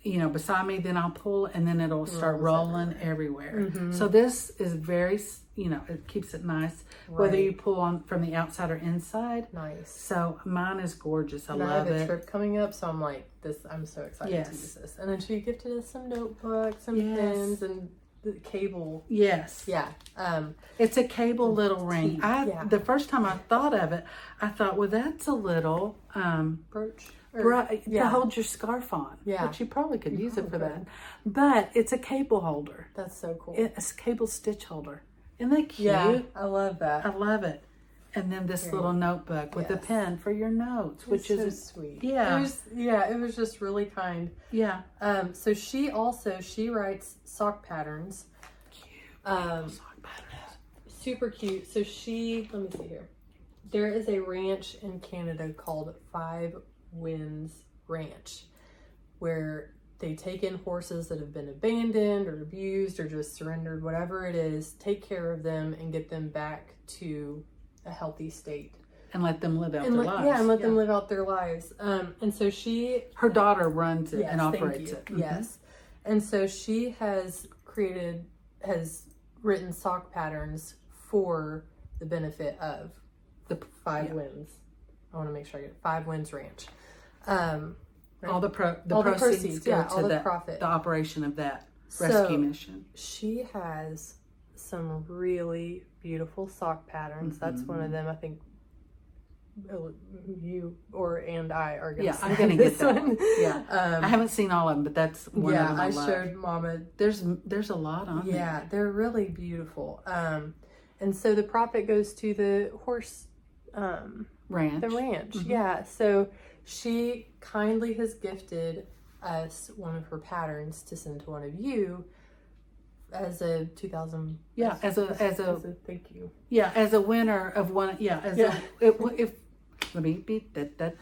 you know, beside me, then I'll pull and then it'll start rolling everywhere. So this is very, you know, it keeps it nice whether you pull on from the outside or inside. Nice. So mine is gorgeous. I love I have it. a trip coming up, so I'm like, I'm so excited to use this. And then she gifted us some notebooks, some pens, and the cable. Yes. Yeah. It's a cable little ring. The first time I thought of it, I thought, well, that's a little brooch. To hold your scarf on. Yeah. But you probably could use it for that. But it's a cable holder. That's so cool. It's a cable stitch holder. Isn't that cute? Yeah, I love that. I love it. And then this little notebook with a pen for your notes, which is so sweet. Yeah. It was just really kind. Yeah. So she writes sock patterns. Cute. Sock patterns. Super cute. So let me see here. There is a ranch in Canada called 5 Winds Ranch, where they take in horses that have been abandoned or abused or just surrendered, whatever it is, take care of them and get them back to a healthy state. And let them live out their lives. Yeah, and let them live out their lives. And so her daughter runs it and operates it. Yes. And so she has written sock patterns for the benefit of the 5 Winds. I want to make sure I get it. 5 Winds Ranch. All the proceeds go to the profit, the operation of that rescue mission. She has some really beautiful sock patterns. That's one of them. I think you and I are going to I'm going to get that one. Yeah. I haven't seen all of them, but that's one of them I love. Showed Mama. There's a lot on there. Yeah, they're really beautiful. And so the profit goes to the horse ranch. The ranch, yeah. So she kindly has gifted us one of her patterns to send to one of you as a 2000. Yeah, as a thank you. Yeah, as a winner of one. Yeah, if let me beat that.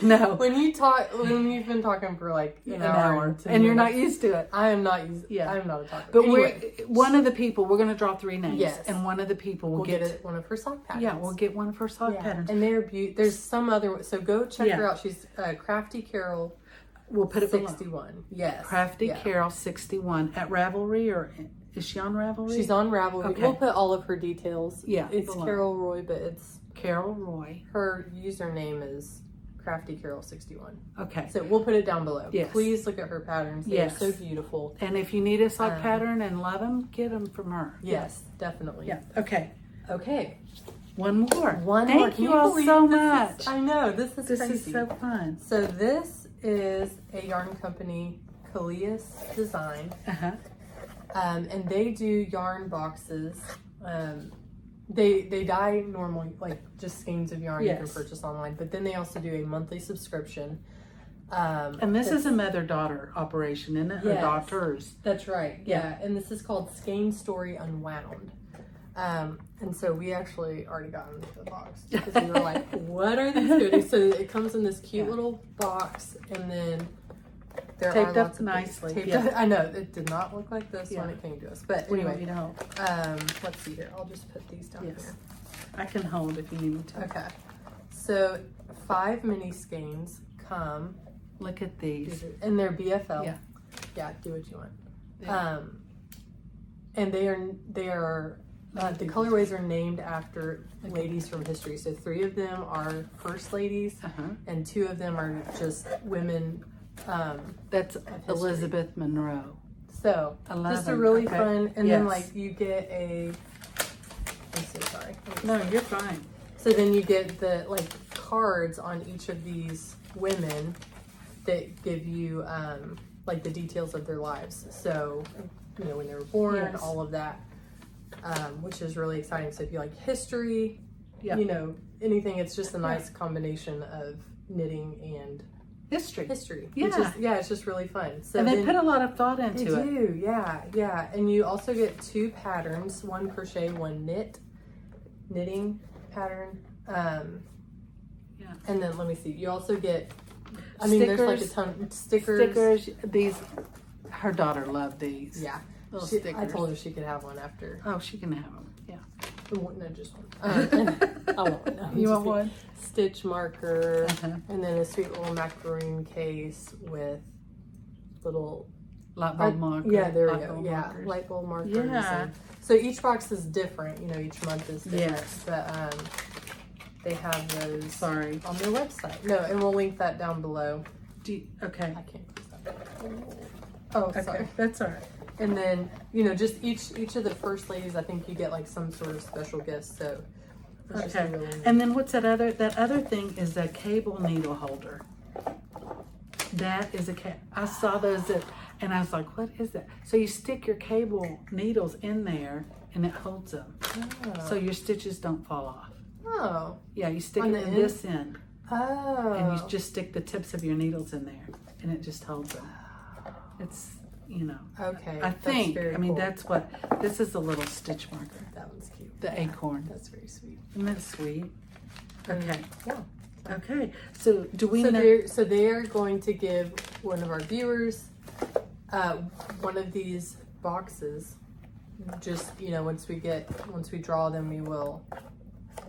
No, when you've been talking for like an hour and you're not used to it. I am not used. Yeah, I am not a talker. But anyway, one of the people, we're going to draw 3 names. Yes, and one of the people will get one of her sock patterns. Yeah, we'll get one of her sock patterns. And they're beautiful. There's some other. So go check her out. She's Crafty Carol. We'll put it 61. Below. Yes, Crafty Carol 61 at Ravelry, or is she on Ravelry? She's on Ravelry. Okay. We'll put all of her details. Yeah, it's below. Carol Roy, but it's Carol Roy. Her username is Crafty Carol 61. Okay. So we'll put it down below. Yes. Please look at her patterns. They're so beautiful. And if you need a sock pattern and love them, get them from her. Yes, definitely. Yeah. Okay. One more. Thank you all so much. I know. This is crazy. This is so fun. So this is a yarn company, KAITY'S Design. And they do yarn boxes. They dye normally, like just skeins of yarn you can purchase online, but then they also do a monthly subscription. And this is a mother-daughter operation, isn't it? Her daughters. That's right. Yeah. And this is called Skein Story Unwound. And so we actually already got into the box because we were like, what are these goodies? So it comes in this cute little box, and then there taped are up lots of nicely. Taped up. I know it did not look like this when it came to us, but anyway, know. Let's see here. I'll just put these down here. I can hold if you need me to. Okay. So 5 mini skeins come. Look at these, and they're BFL. Yeah. Do what you want. Yeah. And they are. The colorways are named after ladies from history. So 3 of them are first ladies, and 2 of them are just women. That's Elizabeth Monroe. So 11. Just a really fun, and then like you get a. I'm so sorry. No, you're fine. So then you get the like cards on each of these women that give you like the details of their lives. So when they were born, all of that. Which is really exciting. So if you like history, anything, it's just a nice combination of knitting and history. Yeah. Which is, it's just really fun. So and they put a lot of thought into it. They do, yeah. And you also get 2 patterns, 1 crochet, 1 knitting pattern. And then let me see. You also get, stickers, there's like a ton of stickers. These, her daughter loved these. Yeah. Stickers. I told her she could have one after. Oh, she can have them. Yeah. No, just one. I want one. No, you want one? Stitch marker, and then a sweet little macaroon case with little light bulb markers. Yeah, there we go. Yeah, light bulb markers. Yeah. So each box is different. Each month is different. Yes. But they have those. On their website. No, and we'll link that down below. Okay. I can't use that. Oh, sorry. That's all right. And then, just each of the first ladies, I think you get like some sort of special gifts. So, it's just really neat. And then what's that other thing is that cable needle holder. That is I saw those and I was like, what is that? So you stick your cable needles in there and it holds them. So your stitches don't fall off. Oh. Yeah, you stick On it the in end? this end. Oh. And you just stick the tips of your needles in there. And it just holds them. It's, you know. Okay. I think, very I mean, cool. that's what, this is a little stitch marker. That one's cute. The acorn. That's very sweet. Isn't that sweet? Okay. Yeah. Okay. So do we know? They are going to give one of our viewers one of these boxes. Just, you know, once we draw them, we will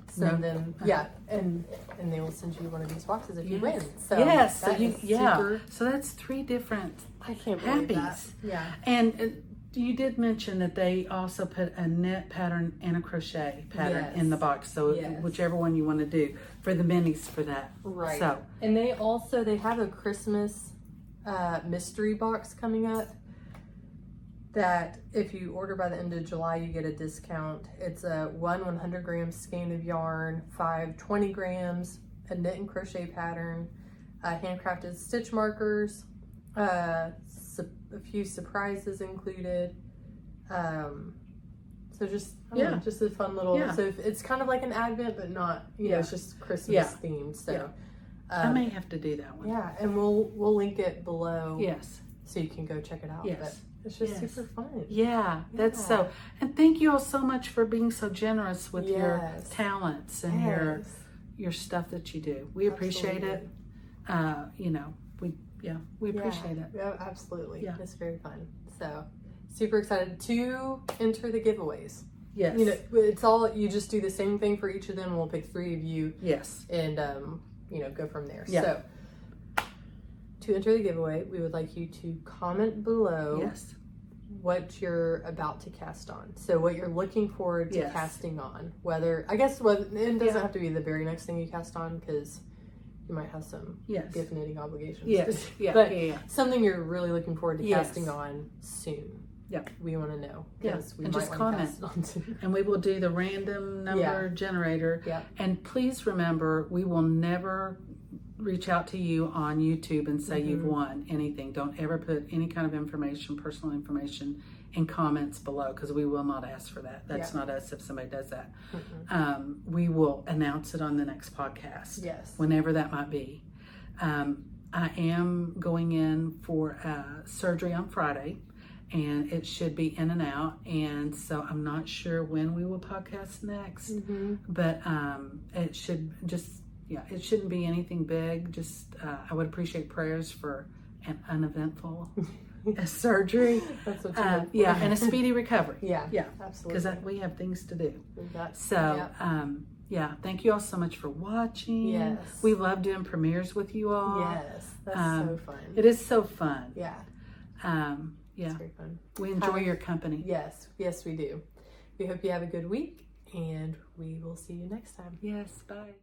send them. Yeah, and they will send you one of these boxes if you win. So yes. So super, so that's 3 different I can't believe that. happies. Yeah. And you did mention that they also put a knit pattern and a crochet pattern in the box. So whichever one you want to do for the minis for that. Right. So, and they have a Christmas mystery box coming up that if you order by the end of July, you get a discount. It's a 100-gram skein of yarn, 5 20 grams, a knit and crochet pattern, handcrafted stitch markers, a few surprises included. So just just a fun little. So it's kind of like an Advent, but not. You know, it's just Christmas themed. So I may have to do that one. Yeah, and we'll link it below. Yes. So you can go check it out. Yes. But it's just super fun. Yeah, that's so. And thank you all so much for being so generous with your talents and your stuff that you do. We appreciate it. You know, we appreciate it. Yeah, absolutely. Yeah. It's very fun. So super excited to enter the giveaways. Yes. You know, it's all, you just do the same thing for each of them. We'll pick 3 of you. Yes. And, you know, go from there. Yeah. So to enter the giveaway, we would like you to comment below what you're about to cast on. So what you're looking forward to casting on. Whether, I guess, it doesn't have to be the very next thing you cast on, because you might have some gift knitting obligations. Yes. But something you're really looking forward to casting on soon. Yep. We want to know. Yes. We and might just want comment. to cast it on soon. And we will do the random number generator. Yeah. And please remember, we will never reach out to you on YouTube and say you've won anything. Don't ever put any kind of information, personal information, in comments below, because we will not ask for that. That's not us if somebody does that. We will announce it on the next podcast. Yes. Whenever that might be. I am going in for surgery on Friday, and it should be in and out, and so I'm not sure when we will podcast next, but it should just, it shouldn't be anything big. Just I would appreciate prayers for an uneventful surgery. That's what and a speedy recovery. Yeah, absolutely. Because we have things to do. So, thank you all so much for watching. Yes. We love doing premieres with you all. Yes, that's so fun. It is so fun. Yeah. It's very fun. We enjoy your company. Yes, we do. We hope you have a good week, and we will see you next time. Yes, bye.